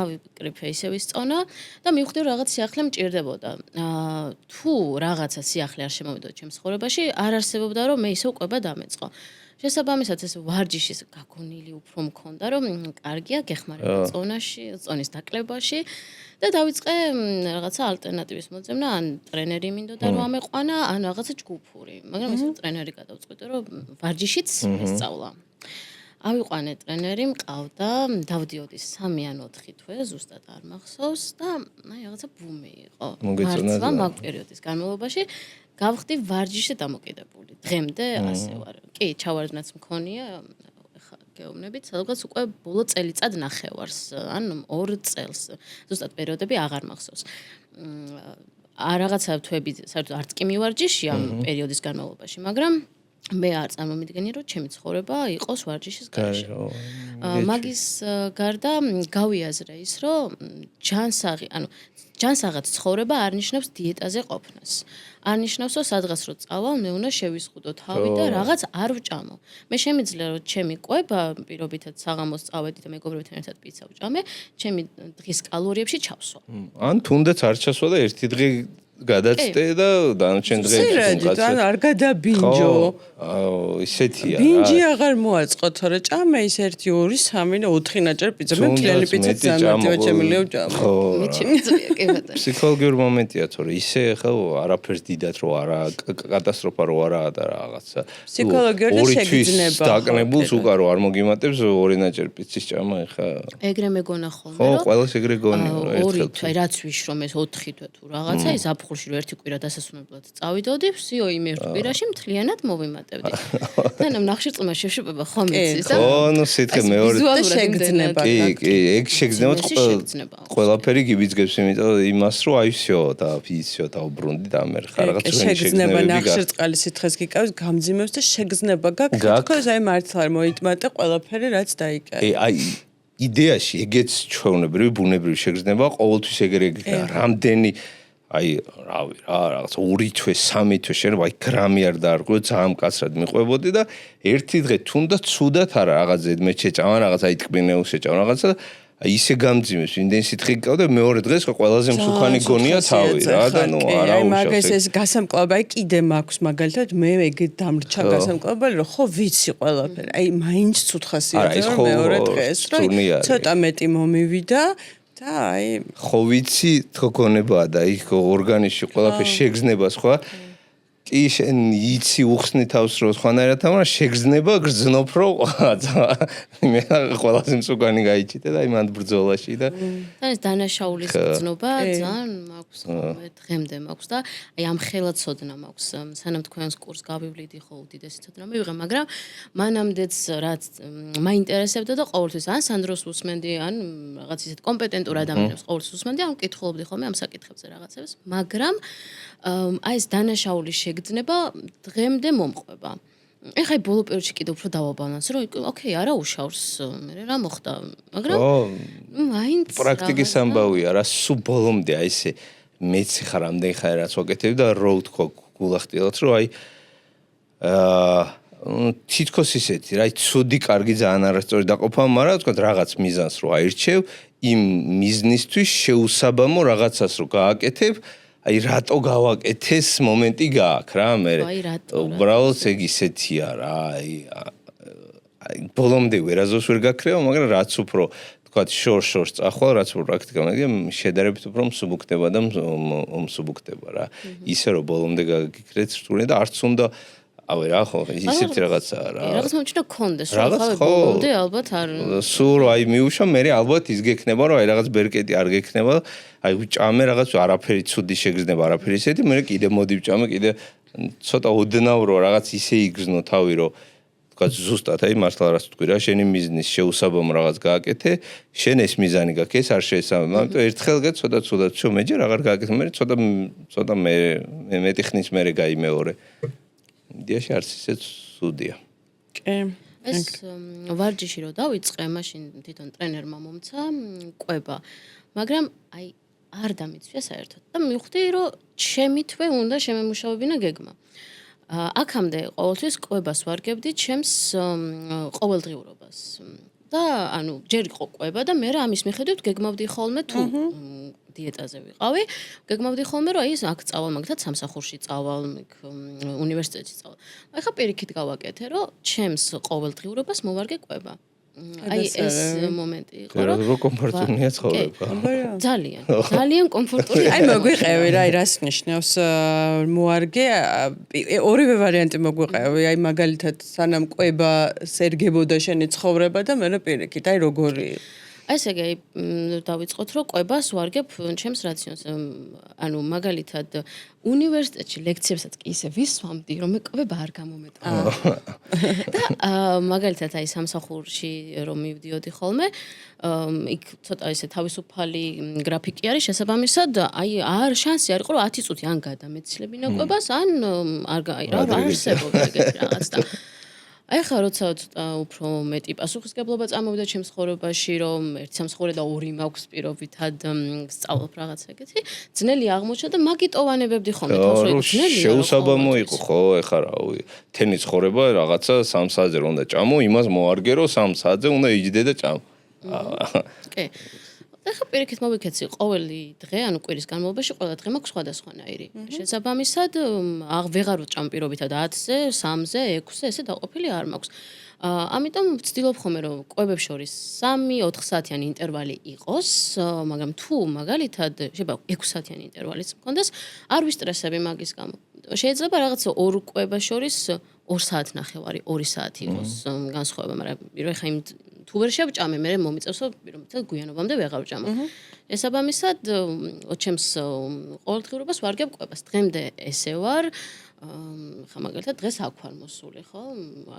ავიკრიფე ისევ ისწონა და მივხვდი რომ რაღაც სიახლე მჭირდებოდა. თუ რაღაცა სიახლე არ შემოვიდოდა ჩემს ცხოვრებაში, არ არსებობდა რომ მე ისევ კვება დამეწყო. შესაბამისად ეს ვარჯიშის გაგონილი უფრო მქონდა რომ კარგია გეხმარება წონის დაკლებაში და დავიწყე რაღაცა ალტერნატივის მოძებნა ან ტრენერი მინდოდა რომ ამეყვანა ან რაღაცა ჯგუფური მაგრამ ისევ ტრენერი გადავწყვიტე რომ ვარჯიშიც ესწავლა ავიყვანე ტრენერი მყავდა დავდიოდი 3 ან 4 თვე ზუსტად არ მახსოვს და აი რაღაცა ბუმი იყო მართლა მაგ პერიოდის განმავლობაში გავხდი ვარჯიშზე დამოკიდებული. დღემდე ასე ვარ. კი, ჩავარდნაც მქონია, ეხა გეუბნებით, სადღაც უკვე ბოლო წელიწად ნახევარს, ან 2 წელს. ზუსტად პერიოდები აღარ მახსოვს. რაღაცა თვეები საერთოდ არც კი მივარჯიში ამ პერიოდის განმავლობაში, მაგრამ მე არ წარმომიდგენი რომ ჩემი ცხოვრება იყოს ვარჯიშის გარეშე. მაგის გარდა გავიაზრე ის რომ ჯანსაღად ცხოვრება არ ნიშნავს დიეტაზე ყოფნას. არ ნიშნავს რომ სადღაც რო წავალ მე უნდა შევისყუდო თავი და რაღაც არ ვჭამო. მე შემიძლია რომ ჩემი კვება პირობითად საღამოს წავედი და მეგობრებთან ერთად პიცა ვჭამე, ჩემი დღის კალორიებში ჩავსვა. ან თუნდაც არ ჩასვა და ერთი დღე გადაცდე და დანარჩენ დღეებში ან არ გადაბინჯო. ისეთია რა. ბინჯი აღარ მოაწყო, თორე ჭამე ის 1 2 3 და 4 ნაჭერ პიცა. მე მთლიანი პიცა ძალიან შემიძლია ვჭამო. მე შემიძლია კი ბატონო. ფსიქოლოგიური მომენტია, თორე ისე ხო არაფერს დიდად რო არა, კატასტროფა რო არაა და რაღაცა. ფსიქოლოგიური და შეგრძნება. დაკნებულს უკან რო არ მოგიმატებს 2 ნაჭერ პიცის ჭამა ხა. ეგრე მეგონა ხოლმე რომ ხო, ყველას ეგრე გონია რა ერთხელ. 2 თვე რაც ვიშრომ ეს 4 თვე თუ რაღაცა ის აფხულში რომ 1 კვირა დასასვენებლად წავიდოდი, всё იმ 1 კვირაში მთლიანად მოვიმატებდი. და ნახშირწყლმა შეშუპება ხომ იცის და ხო, ნუ სიტყვი მეორე შეგრძნება. კი, ეგ შეგრძნება ყველაფერი გიბიძგებს იმიტომ იმას რომ აი всё და ისო და უბრუნდი და მე ხარ რაღაც შეგრძნება ნახშირწყალი სითხეს გიკავს, გამძიმებს და შეგრძნება გაქვს, თქოს აი მართლა არ მოიტმატე ყველაფერი რაც დაიკარგა. აი იდეაში ეგეც ჩვეულებრივი ბუნებრივი შეგრძნება ყოველთვის ეგრე რამდენი აი რავი რა რაღაც 2 თვე 3 თვე შეიძლება აი გრამი არ დაარღვიო ძალიან მკაცრად მიყვებოდი და ერთი დღე თუნდაც ცუდად არა რაღაც ზედმეტ შეჭამა რაღაც აი ტკბინეულს შეჭამა რაღაცა აი ისე გამძიმეს იმდენ სითხე გიყავდა მეორე დღეს ყველაზე მსუქანი გონია თავი რა და ნუ არა აი მაგას ეს გასამკლავი აი კიდე მაქვს მაგალითად მე ეგ დამრჩა გასამკლავი რომ ხო ვიცი ყველაფერი აი მაინც ცუდ ხასიათია მეორე დღეს რომ ცოტა მეტი მომივიდა და აი ხო ვიცი თქო გონებაა და იქ ორგანიზში ყველაფერი შეგრძნება სხვა კი შენ იცი უხსნი თავს რომ სხვანაირად მაგრამ შეგრძნება გრძნობ რომ მე ყველაზე მსუქანი გაიჭიტე და იმან ბრძოლაში და ეს დანაშაულის გრძნობა ძალიან მაქვს მე დღემდე მაქვს და აი ამ ხელაცოდნა მაქვს სანამ თქვენს კურს გავივლიდი ხო უდიდესი ცოდნა მივიღე მაგრამ მანამდეც რაც მაინტერესებდა და ყოველთვის ან სანდროს უსმენდი ან რაღაც ისეთ კომპეტენტურ ადამიანებს ყოველთვის უსმენდი ან მკითხულობდი ხოლმე ამ საკითხებზე რაღაცებს მაგრამ აი ეს დანაშაულის შეგრძნება დღემდე მომყვება. ეხლა ბოლო პერიოდში კიდე უფრო დავაბალანსე, რომ ოკეი, არა უშავს, მე რა მოხდა, მაგრამ მაინც პრაქტიკის ამბავია, რა სულ ბოლომდე აი ესე მეც ხარ ამდენ ხარ რაც ვაკეთებ და რო თქო გულახტილად, რომ აი თითქოს ისეთი, რა ცუდი, კარგი ძალიან არასწორი დაყოფა, მაგრამ თქვა რაღაც მიზანს რო აირჩევ, იმ მიზნისთვის შეუსაბამო რაღაცას რო გააკეთებ აი რატო გავაკეთეს მომენტი გააქვს რა მე უბრალოდ ეგ ისეთია რა აი ბოლომდე ვერაზოს ვერ გაქრევა მაგრამ რაც უფრო თქვათ შორს წახვალ, რაც პრაქტიკა მეგია შედარებით უფრო მსუბუქდება და მსუბუქდება რა. ისე რომ ბოლომდე გაგიქრეთ სრული და არც უნდა ავე რა ხო ისეთი რაღაცაა რა. რაღაც მომჩნდა კონდეს რომ ხავე ბოლომდე ალბათ არ სულ აი მიუშვა მე ალბათ ის გექნება რომ აი რაღაც ბერკეტი არ გექნება აი ვჭამე რაღაც არაფერი ცუდი შეგრძნება არაფერი ისეთი მე კიდე მოდი ვჭამე კიდე ცოტა ოდნავ რომ რაღაც ისე იგრძნო თავი რომ თქვა ზუსტად აი მართლა რას თქვი რა შენი მიზნის შეუსაბამო რაღაც გააკეთე შენ ეს მიზანი გაქვს ეს არ შეესაბამო ამიტომ ერთხელ გე ცოტა ცუდად მე ჯერ აღარ გააკეთე მე ცოტა მე მეტი ხნის მერე გაიმეორე დიაში არც ისე ცუდია კი ეს ვარჯიში რო დავიწყე მაშინ თვითონ ტრენერმა მომცა ყვება მაგრამ აი არ დამიცვია საერთოდ და მივხვდი რომ ჩემი თვე უნდა შემემუშავებინა გეგმა აქამდე ყოველთვის ყვებას ვარგებდი ჩემს ყოველდღიურობას და ანუ ჯერ იყო ყვება და მე ამის მიხედვით გეგმავდი ხოლმე თუ დიეტაზე ვიყავი გეგმავდი ხოლმე რომ აი ეს აქ წავალ მაგათაც სამსახურში წავალ უნივერსიტეტში წავალ აი ხა პირიქით გავაკეთე რომ ჩემს ყოველდღიურობას მოვარგე ყვება აი ეს მომენტი იყო რომ კომფორტულია ცხოვრება ძალიან კომფორტული აი მოგვიყევი რა აი რას ნიშნავს მოარგე ორივე ვარიანტი მოგვიყევი აი მაგალითად სანამ ყვება სერგებოდა შენი ცხოვრება და მე პირიქით აი როგორი აი ესე იგი დავიწყოთ რომ ყვებას ვარგებ ჩემს რაციონს ანუ მაგალითად უნივერსიტეტში ლექციებსაც კი ისე ვისვამდი რომ მე ყვება არ გამომეტყვა და მაგალითად აი სამსახურში რომ მივდიოდი ხოლმე იქ ცოტა ესე თავისუფალი გრაფიკი არის შესაბამისად აი არ შანსი არ იყო რომ 10 წუთი ან გადამეცლებინა ყვებას ან არ არსებობდა ეგეთი რაღაც და აი ხა როცა უფრო მეტი პასუხისგებლობა წამოვიდა ჩემს ცხოვრებაში რომ ერთი სამსახური და ორი მაქვს პირობითად სწავლობ რაღაც ეგეთი ძნელი აღმოჩნდა და მაგიტოვანებებდი ხოლმე თავს რომ ძნელი შეუსაბამო იყო ხო ეხა რა თენის ცხოვრება რაღაცა 3 საათზე რომ უნდა ჭამო იმას მოარგე რომ 3 საათზე უნდა იჯდე და ჭამო კი ეხა პირიქით მოვიქეცი ყოველი დღე ანუ კვირის განმავლობაში ყველა დღე მაქვს სხვადასხვანაირი შესაბამისად ვეღარ ვჭამ პირობითად 10-ზე 3-ზე 6-ზე ესე დაყოფილი არ მაქვს ამიტომ ვცდილობ ხოლმე რომ კვებებს შორის 3-4 საათიანი ინტერვალი იყოს მაგრამ თუ მაგალითად შეიძლება 6 საათიანი ინტერვალიც მქონდეს არ ვისტრესები მაგის გამო შეიძლება რაღაცა ორ კვებას შორის 2 საათნახევარი 2 საათი იყოს განსხვავება მაგრამ ეხა იმ თუ ვერ შევჭამე მე მომიწევს რომ პირობითად გვიანობამდე ვეღარ ვჭამო შესაბამისად ჩემს ყოველდღიურობას ვარგებ კვებას დღემდე ესე ვარ ხა მაგალითად დღეს აქ ვარ მოსული ხო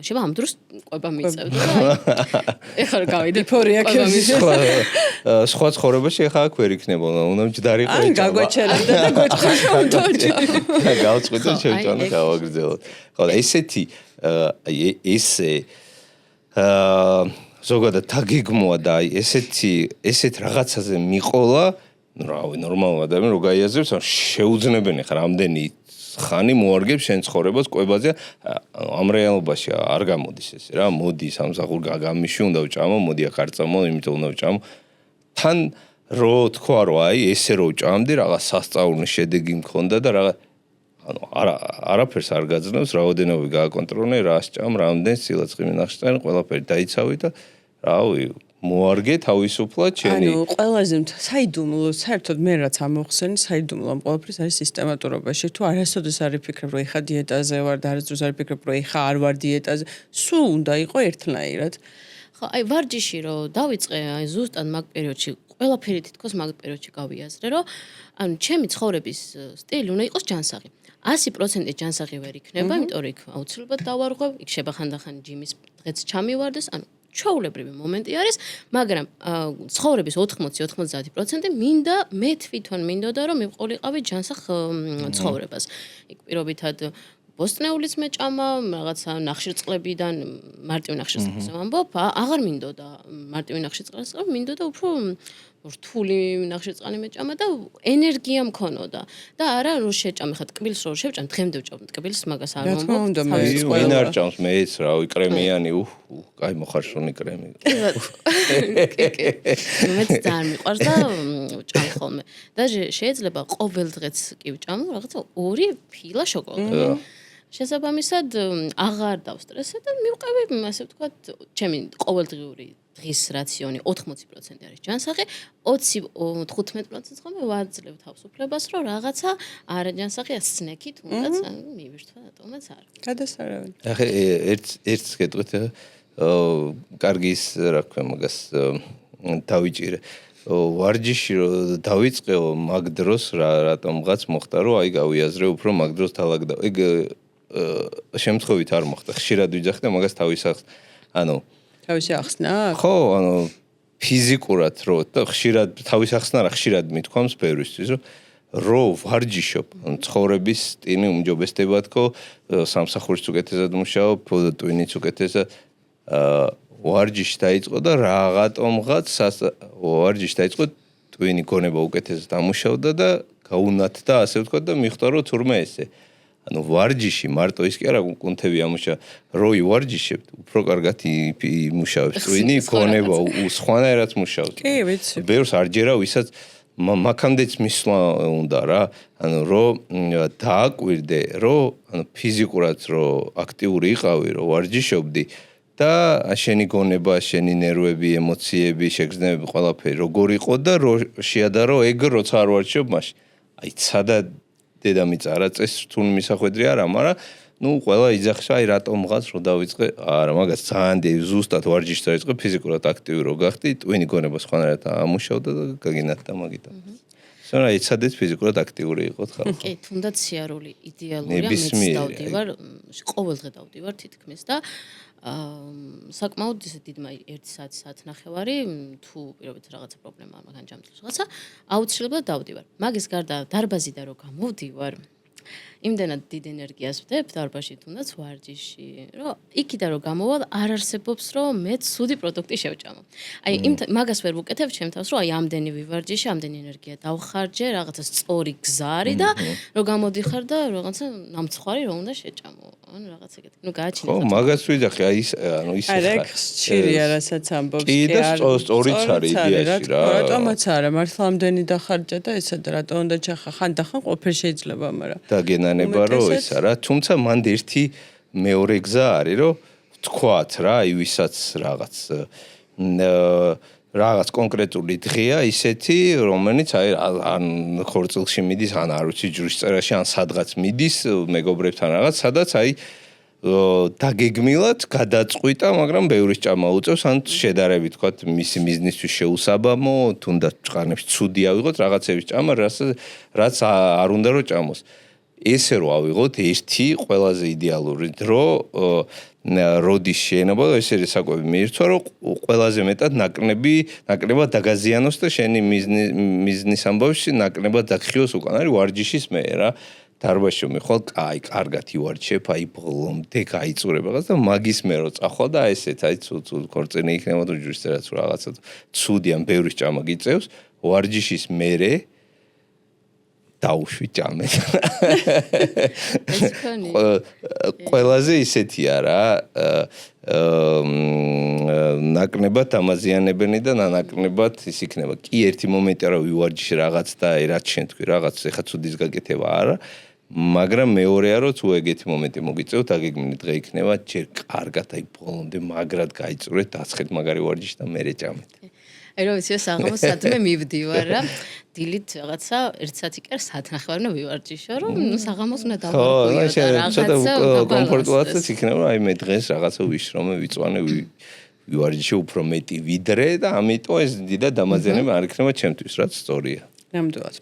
შეიძლება ამ დროს კვება მიწევდა ეხლა გავიდე ფორია სხვა ცხოვრებაში ეხა აქ ვერ იქნებოდა უნდა მჯდარი ყო ან გაგვაჩერებდა და გვეთქვი გავწყვიტე შევჭამე გავაგრძელოთ ხო ესეთი ესე ზოგადად თაგეგმოა და აი ესეთ რაღაცაზე მიყოლა რავი ნორმალურ ადამიანს რო გაიაზრებს შეუძლებენ ხა რამდენი ხანი მოარგებს შენ ცხოვრებას კვებაზე ამ რეალობაში არ გამოდის ეს რა მოდი სამსახურ გამიში უნდა ვჭამო მოდი აქ არ წამო იმიტომ უნდა ვჭამო თან რო თქვა რომ აი ესე რო ვჭამდი რაღაც სასწაულის შედეგი მქონდა და რაღაც ანუ არაფერს არ გაძლევს რაოდენობით გააკონტროლე რა სჭამ რამდენ სილაცხი მინახშტენ ყველაფერი დაიცავი და რავი მოარგე თავისუფლად ჩენი ანუ ყველაზე საიდუმლო საერთოდ მე რაც ამოვხსენი საიდუმლო ამ ყველაფრის არის სისტემატურობაში თუ არასოდეს არ ვიფიქრებ რომ ეხა დიეტაზე ვარ და არასდროს არ ვიფიქრებ რომ ეხა არ ვარ დიეტაზე სულ უნდა იყო ერთნაირად ხო აი ვარჯიში რომ დავიწყე აი ზუსტად მაგ პერიოდში ყველაფერი თითქოს მაგ პერიოდში გავიაზრე რომ ანუ ჩემი ცხოვრების სტილი უნდა იყოს ჯანსაღი 100% ჯანსაღი ვერ იქნება იმიტომ რომ იქ აუცილებლად დავარღვევ იქ შეიძლება ხანდახან ჯიმის დღეც ჩამივარდეს ანუ ჩაულებრივი მომენტი არის, მაგრამ ცხოვრების 80-90% მინდა მე თვითონ მინდოდა რომ მივყოლიყავი ჯანსაღ ცხოვრებას. იქ პირობითად ბოსტნეულიც მეჭამა, რაღაცა ნახშირწყლებიდან მარტივ ნახშირწყლებს ვამბობ, აღარ მინდოდა მარტივი ნახშირწყლებს, მინდოდა უფრო რთული ნახშირწყალი მეჭამა და ენერგია მქონოდა. და არა რომ შეჭამე ხა ტკბილს რო შევჭამ, დღემდე ვჭამ ტკბილს, მაგას არ მომბობ. ვინ არ ჭამს მეც რავი კრემიანი, კაი მოხარშონი კრემი. მეც ძალიან მიყვარს და ვჭამ ხოლმე. და შეიძლება ყოველ დღეც კი ვჭამ, რაღაცა 2 ფილა შოკოლადი. შესაბამისად აღარ დავსტრესე და მივყევი, ასე ვთქვათ, ჩემი ყოველდღიური დღის რაციონი 80% არის ჯანსაღი, 20-15% ხომ ვაძლევ თავისუფლებას, რომ რაღაცა არაჯანსაღია სნექი თუნდაც მივირთვა რატომაც არ. გადასარავენ. ახლა ერთ კეთყვით კარგი ის რა ქვია მაგას დავიჭირე. ვარჯიში რომ დავიწყეო მაგ დროს რატომღაც მოხდა რომ აი გავიაზრე უფრო მაგ დროს თალაგდა. ეგ შემთხვევით არ მოხდა. ხშირად ვიძახი და მაგას თავის ანუ თავისი ახსნა? ხო, ანუ ფიზიკურად რო და ხშირად თავის ახსნა რა ხშირად მithქვამს ბევრისთვის რომ ვარჯიშობ, ანუ ცხოვრების სტილი უმჯობესდება თქო, სამსახურიც უკეთესად მუშაობ, ტვინიც უკეთესად ვარჯიში დაიწყო და რაღაცომღაც ვარჯიში დაიწყო, ტვინი გონება უკეთესად ამუშავდა და გაუნათდა, ასე ვთქვათ და მიხვდა რომ თურმე ესე ანუ ვარჯიში მარტო ის კი არა კუნთები ამუშა როი ვარჯიშებ უფრო კარგად იმუშავებს ტვინი გონება სხვანაირად მუშაობს კი ვიცი ბევრს არ ჯერა ვისაც მაქამდეც მისვლა უნდა რა ანუ რომ დააკვირდე რომ ანუ ფიზიკურად რომ აქტიური იყავი რომ ვარჯიშობდი და შენი გონება შენი ნერვები ემოციები შეგრძნებები ყველაფერი როგორ იყო და რო შეადარო ეგ როცა არ ვარჯიშობ მაშინ აი ცადა დედამიწა არა წეს რთული მისახვედრი არა, მაგრამ ნუ ყველა იძახს აი რატომღაც რო დავიწყე, არა მაგას ძალიან ზუსტად ვარჯიშს დაიწყე ფიზიკურად აქტიური რო გახდი, ტვინი გონება სხვანაირად ამუშავდა და გაგინათდა მაგითო. სანამ იცადეთ ფიზიკურად აქტიური იყოთ ხალხი. კი, თუნდაც სიარული იდეალურია, მეც დავდივარ, ყოველ დღე დავდივარ თითქმის და საკმაოდ ისე დიდმა 1 საათი ნახევარი თუ პირობითი რაღაცა პრობლემა მაგან ჯამთლის რაღაცა აუცილებლად დავდივარ. მაგის გარდა დარბაზიდან რო გამოვდივარ, იმდენად დიდ ენერგიას ვდებ დარბაზში თუნდაც ვარჯიში, რომ იქიდან რო გამოვალ არ არსებობს რომ მე ცუდი პროდუქტი შევჭამო. აი მაგას ვერ ვუკეთებ ჩემ თავს რომ აი ამდენი ვივარჯიში, ამდენი ენერგია დავხარჯე, რაღაცა სწორი გზა არის და რო გამოდიხარ და რაღაცა ნამცხვარი რო უნდა შეჭამო. ანუ რაღაც ეგეთი. ნუ გააჩინე. ხო, მაგას ვიძახი, აი ის ანუ ის არა ხშირია რასაც ამბობს კი და სწორიც არის იდეაში რა. რატომაც არა, მართლა ამდენი დახარჯა და ესა და რატო უნდა ჩახა ხან და ხან ყოფილი შეიძლება, მაგრამ დაგენანება რომ ისა რა, თუმცა მანდ ერთი მეორე გზა არის, რომ თქვათ რა, აი ვისაც რაღაც კონკრეტული დღეა ისეთი, რომელიც აი ან ხორცილში მიდის, ან არ ვიცი ჯვრის წერაში, ან სადღაც მიდის მეგობრებთან რაღაც, სადაც აი დაგეგმილად გადაწყვიტა, მაგრამ ბევრის ჭამა უწევს, ან შედარებით თქვათ მისი მიზნისთვის შეუსაბამო, თუნდაც ჭყანებში ცუდი ავიღოთ რაღაცების ჭამა, რაც არ უნდა რომ ჭამოს. ესე რომ ავიღოთ ერთი ყველაზე იდეალური დრო როდის შეენება და ესე საკვები მიირთვა რომ ყველაზე მეტად ნაკლებად დაგაზიანოს და შენი მიზნის ამბავში ნაკლებად დაგხიოს უკან არის ვარჯიშის მე რა დარბაზში მიხვალ აი კარგად ივარჯიშებ აი ბოლომდე გაიწურებ რაღაც და მაგის მე რო წახვალ და ესეთ აი ცუდ ქორწინე იქნება თუ ჯვისწერაც რაღაცა ცუდი ან ბევრი ჭამა გიწევს ვარჯიშის მერე დაუშვი ჭამეთ. ყველაზე ისეთია რა, ნაკლებად ამაზიანებენი და ნაკლებად ის იქნება. კი ერთი მომენტი რა ვივარჯიშე რაღაც და რაც შენ თქვი რაღაც ეხა ცუდის გაკეთება არა, მაგრამ მეორეა რომ თუ ეგეთი მომენტი მოგიწევთ, დაგეგმილი დღე იქნება, ჯერ კარგად აი ბოლომდე მაგრად გაიწურეთ, დაცხეთ მაგარი ვარჯიში და მერე ჭამეთ. აი რომ ვიცი საღამოს სადმე მივდივარ რა დილით რაღაცა 1 საათი კი არა საათი ნახევარი უნდა ვივარჯიშო რომ საღამოს უნდა დავარღვიო და რაღაცა კომფორტულადაც იქნება აი მე დღეს რაღაცა ვიშრომე ვიწვანე ვივარჯიშე უფრო მეტი ვიდრე და ამიტომ ეს დიდად დამაზიანება არ იქნება ჩემთვის რაც სწორია ნამდვილად.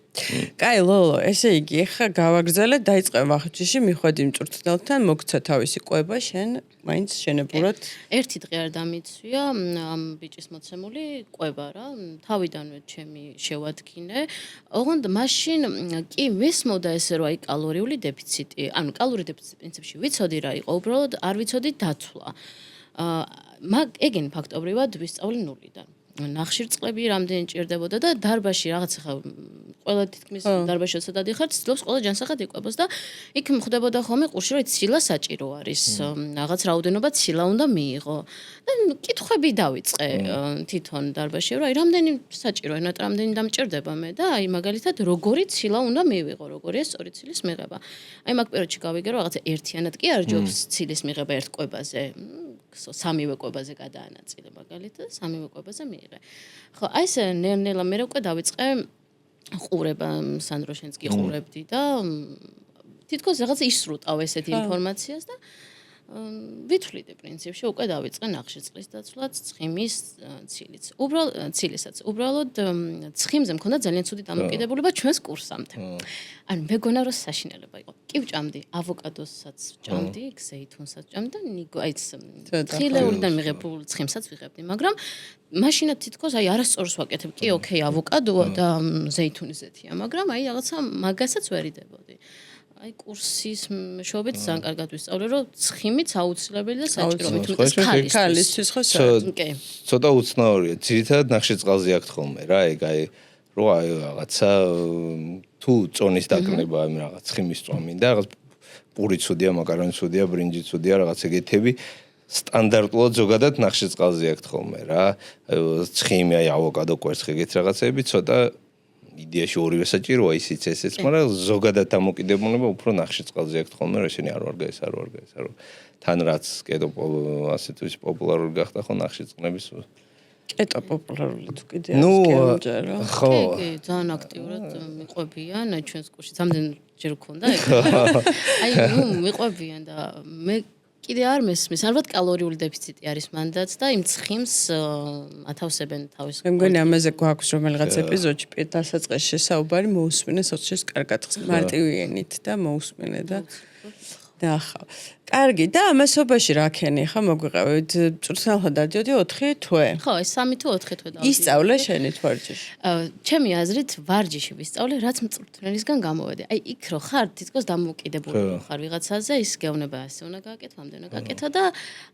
კაი ლოლო, ესე იგი, ხა გავაგრძელე, დაიწყე ვახჩიში, მიხვედი მწვრთნელთან, მოგცა თავისი ყვება, შენ მაინც შენებურად. ერთი დღე არ დამიცვია ამ ბიჭის მოცემული ყვება რა, თავიდანვე ჩემი შევადგინე. ოღონდ მაშინ კი მისმოდა ესე რომ აი კალორიული დეფიციტი, ანუ კალორიული დეფიციტი პრინციპში ვიცოდი რა იყო, უბრალოდ არ ვიცოდი დაცვლა. ეგენი ფაქტობრივად ვისწავლე ნულიდან. ნახშირწყლები რამდენი ჭირდებოდა და დარბაში რაღაც ხა ყველა თითქმის დარბაში როცა დადიხართ, ცდილობს ყველა ჯანსაღად იყვებოს და იქ მხდებოდა ხოლმე ყურში, რომ ცილა საჭირო არის, რაღაც რაოდენობა ცილა უნდა მიიღო. და კითხვები დავიწყე თვითონ დარბაში, რომ აი რამდენი საჭიროა, რამდენი დამჭირდება მე და აი მაგალითად როგორი ცილა უნდა მივიღო, როგორია სწორი ცილის მიღება. აი მაგ პერიოდში გავიგე, რომ რაღაცა ერთიანად კი არ ჯობს ცილის მიღება ერთ კვებაზე. სამივე კვებაზე გადაანაწილე მაგალითად, სამივე კვებაზე მიიღე. ხო, აი ეს ნელ-ნელა მე უკვე დავიწყე ყურება, სანდრო შენც კი ყურებდი და თითქოს რაღაც ისრუტავ ესეთ ინფორმაციას და ვითვლიდი პრინციპში უკვე დავიწყე ნახშირწყლის დაცვლაც, ცხიმის ცილიც. ცილისაც. უბრალოდ ცხიმზე მქონდა ძალიან ცუდი დამოკიდებულება ჩვენს კურსამდე. ანუ მეგონა რომ საშინელება იყო. კი ვჭამდი ავოკადოსაც ვჭამდი, ზეითუნსაც ვჭამდი და აიც თხილეულიდან მიღებულ ცხიმსაც ვიღებდი, მაგრამ მაშინაც თითქოს აი არასწორს ვაკეთებ. კი, ოკეი, ავოკადოა და ზეითუნი ზეთია, მაგრამ აი რაღაცა მაგასაც ვერ იდებოდი. აი კურსის მეშვეობით ძალიან კარგად ვისწავლე, რომ ცხიმიც აუცილებელი და საჭირო, მithumetes ქალისთვის ხო კი. ცოტა უცნაურია. ძირითადად ნახშირწყალზე აქვს ხოლმე რა, ეგ აი რო აი რაღაცა თუ წონის დაკნება, აი რაღაც ცხიმის წვა მინდა, რაღაც პური ცუდია, მაკარონი ცუდია, ბრინჯი ცუდია, რაღაც ეგეთები სტანდარტულად ზოგადად ნახშირწყალზე აქვს ხოლმე რა. ცხიმი, აი ავოკადო, კვერცხი ეგეთ რაღაცები ცოტა იდეაში ორივე საჭიროა ისიც ესეც, მაგრამ ზოგადად დამოკიდებულება უფრო ნახშირწყალზე აქვს ხოლმე, რა შენი არ ვარგა ეს. თან რაც კეტო ასეთ ის პოპულარული გახდა ხო ნახშირწყლების კეტო პოპულარული თუ კიდე არის ხო კი ძალიან აქტიურად მიყვებიან ჩვენს კურსში სამდენ ჯერ გქონდა ეგ აი მიყვებიან და მე კიდე არ მესმის ალბათ კალორიული დეფიციტი არის მანდაც და იმ ცხიმს ათავსებენ თავის მე მგონი ამაზე გვაქვს რომელიღაც ეპიზოდში დასაწყისში შესაუბარი მოусმინე სოციალს კარგად მარტივი ენით და მოусმინე და ახლა კარგი და ამასობაში რა ქენი ხა მოგვიყევით წვრთნელთან დადიოდი 4 თვე ხო ეს 3 თუ 4 თვე დავდი ისწავლე შენით ვარჯიში ჩემი აზრით ვარჯიში ვისწავლე რაც მწვრთნელისგან გამოვედი აი იქ რო ხარ თითქოს დამოუკიდებელი ხარ ვიღაცაზე ის გეუბნება ასე უნდა გააკეთო ამდენ უნდა გააკეთო და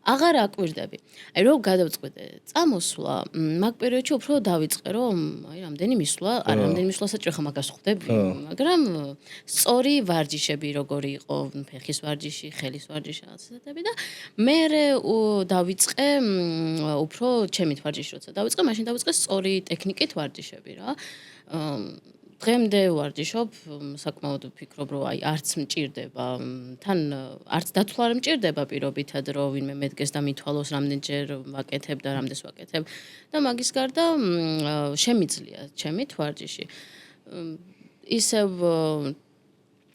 აღარ აკვირდები აი რო გადავწყვიტე წამოსვლა მაგ პერიოდში უფრო დავიწყე რომ აი რამდენი მისვლა არ რამდენი მისვლა საჭირო ხა მაგას ხვდები მაგრამ სწორი ვარჯიშები როგორი იყო ფეხის ვარჯიში ხელის ვარჯიშები და მე დავიწყე უფრო ჩემით ვარჯიში როცა დავიწყე მაშინ დავიწყე სწორი ტექნიკით ვარჯიშები რა დღემდე ვარჯიშობ საკმაოდ ვფიქრობ რომ აი არც მჭირდება თან არც დათვლა არ მჭირდება პირობითად რომ ვინმე მედგეს და მithვალოს რამდენჯერ ვაკეთებ და რამდენს ვაკეთებ და მაგის გარდა შემიძლია ჩემით ვარჯიში ისევ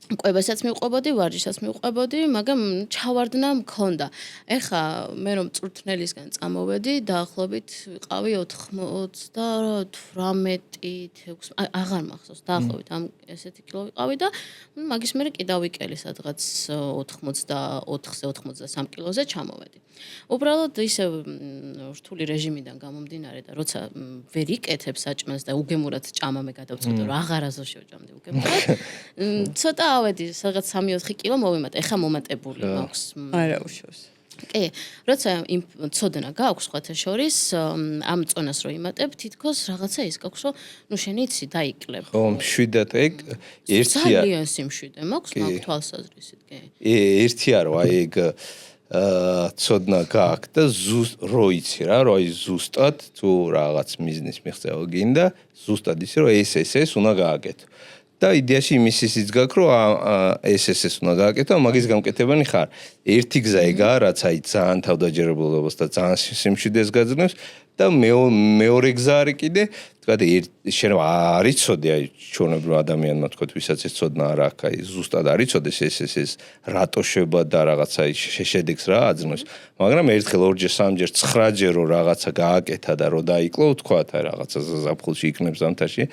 კვებასაც მივყვებოდი, ვარჯიშსაც მივყვებოდი, მაგრამ ჩავარდნა მქონდა. ეხა მე რომ წვრთნელისგან წამოვედი, დაახლოებით ვიყავი 98-6 აღარ მახსოვს, დაახლოებით ამ ესეთი კილო ვიყავი და მაგის მერე კი დავიკელი სადღაც 84-ზე 93 კილოზე ჩამოვედი. უბრალოდ ისე რთული რეჟიმიდან გამომდინარე და როცა ვერ იკეთებ საჭმელს და უგემურად ჭამა მე გადავწყვიტე რომ აღარასდროს შევჭამდი უგემურად. ცოტა ავედი სადღაც 3-4 კილო მოვიმატე. ეხა მომატებული მაქვს. არა უშავს. კი, როცა იმ ცოდნა გაქვს სხვათა შორის ამ წონას რო იმატებ, თითქოს რაღაცა ის გაქვს, რომ ნუ შენ იცი დაიკლებ. ხო, მშვიდად ეგ ერთია. ძალიან სიმშვიდე მაქვს მაგ თვალსაზრისით, კი. ერთი არა, აი ეგ ცოდნა გაქვს და რო იცი რა, რომ აი ზუსტად თუ რაღაც მიზნის მიღწევა გინდა, ზუსტად ისე რომ ეს უნდა გააკეთო. და იდეაში იმის ისიც გაქვს რომ ეს უნდა გააკეთო, მაგის გამკეთებანი ხარ. ერთი გზა ეგაა, რაც აი ძალიან თავდაჯერებულობას და ძალიან სიმშვიდეს გაძნევს და მეორე გზა არის კიდე, თქვა შენ არ იცოდე აი ჩვეულებრივ ადამიანმა თქვა ვისაც ეს ცოდნა არ აქვს, აი ზუსტად არ იცოდეს ეს რატო შვება და რაღაცა შედეგს რა აძნევს. მაგრამ ერთხელ, ორჯერ, სამჯერ, 9ჯერ რო რაღაცა გააკეთა და რო დაიკლო, თქვა აი რაღაცა ზაფხულში იქნებს ზამთარში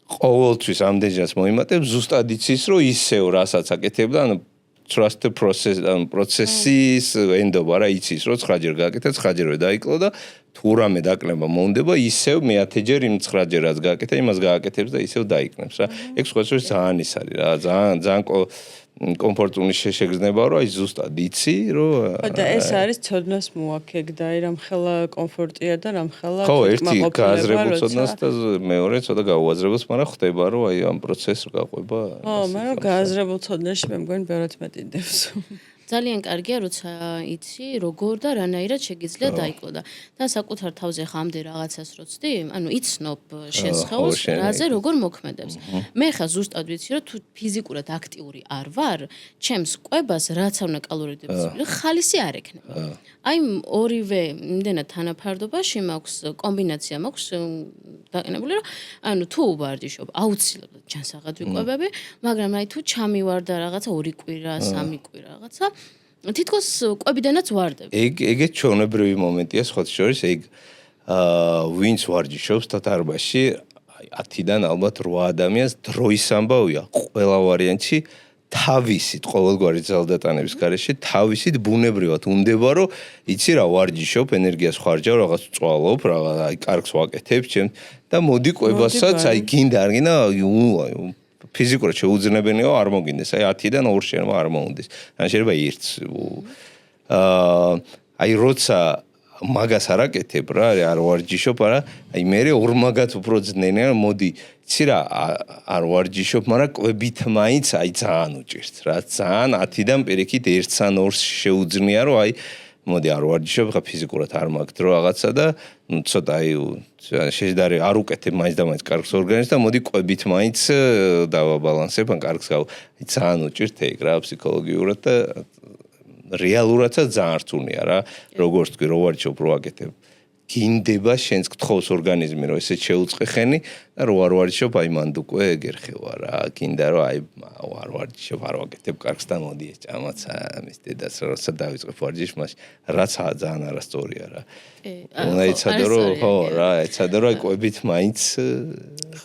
ყოველთვის ამდენჯერაც მოიმატებ, ზუსტად იცის, რომ ისევ რასაც აკეთებდა, ანუ trust the process, ანუ პროცესის ენდობა რა იცის, რომ 9ჯერ გააკეთა, 9ჯერვე დაიკლო და თუ რამე დაკლება მომდება, ისევ მე-10ჯერ იმ 9ჯერაც გააკეთა, იმას გააკეთებს და ისევ დაიკნებს რა. ეგ სხვადასხვა ძალიან ის არის რა, ძალიან კომფორტული შეგრძნება, რომ აი ზუსტად იცი, რომ და ეს არის ცოდნას მოაქეგ და აი რამხელა კომფორტია და რამხელა ხო, ერთი გააზრებულ ცოდნას და მეორე ცოტა გაუაზრებულს, მაგრამ ხდება, რომ აი ამ პროცესს გაყვება. ხო, მაგრამ გააზრებულ ცოდნაში მე მგონი ბევრად მეტინდებს. ძალიან კარგია, როცა იცი, როგორ და რანაირად შეგიძლია დაიკლო და თან საკუთარ თავზე ხამდე რაღაცას როცდი, ანუ იცნობ შენს ხელს, რაზე როგორ მოქმედებს. მე ხა ზუსტად ვიცი, რომ თუ ფიზიკურად აქტიური არ ვარ, ჩემს კვებას რაც ანა კალორიების ხალისი არ ექნება. აი ორივე იმდენად თანაფარდობაში მაქვს კომბინაცია მაქვს დაყენებული, რომ ანუ თუ ვარჯიშობ, აუცილებლად ჯანსაღად ვიკვებები, მაგრამ აი თუ ჩამივარდა რაღაცა 2 კვირა, 3 კვირა რაღაცა თითქოს კვებიდანაც ვარდები. ეგეც ჩვეულებრივი მომენტია, სხვა შორის, ვინც ვარჯიშობს და დარბაზში 10-დან ალბათ 8 ადამიანს დროის ამბავია, ყველა ვარიანტში თავისით ყოველგვარი ძალდატანების გარეშე თავისით ბუნებრივად უნდება, რომ იცი რა ვარჯიშობ, ენერგიას ხარჯავ, რაღაც წვალობ, რაღაც აი კარგს ვაკეთებ ჩემ და მოდი კვებასაც აი გინდა არ გინდა ფიზიკურად შეუძლებელია არ მოგინდეს, აი 10-დან 2 შეიძლება არ მოუნდეს. ან შეიძლება 1-ს. აი როცა მაგას არ აკეთებ რა, არ ვარჯიშობ, არა, აი მე ორმაგად უფრო ძნელია, მოდი, იცი რა, არ ვარჯიშობ, მაგრამ კვებით მაინც აი ძალიან უჭირს რა, ძალიან 10-დან პირიქით 1-ან 2-ს შეუძნია, რომ აი მოდი არ ვარჯიშობ, ხა ფიზიკურად არ მაქვს დრო რაღაცა და ნუ ცოტა აი შეჯდარი არ უკეთებ მაინც და მაინც კარგს ორგანიზმს და მოდი კვებით მაინც დავაბალანსებ, ან კარგს აი ძალიან უჭირთ ეგ რა ფსიქოლოგიურად და რეალურადაც ძალიან რთულია რა. როგორც თქვი, რო ვარჯიშობ, რო აკეთებ. გინდება შენს გთხოვს ორგანიზმი, რომ ესეც შეუწყე ხენი და რო არ ვარჯიშობ, აი მანდ უკვე გერხევა რა. გინდა რომ აი არ ვარჯიშობ, არ ვაკეთებ კარგს და მოდი ეს ჭამაცა მის დედას როცა დავიწყებ ვარჯიშს, მაშინ რაც ძალიან არასწორია რა. უნდა იცოდე რომ ხო რა, იცოდე რომ აი კვებით მაინც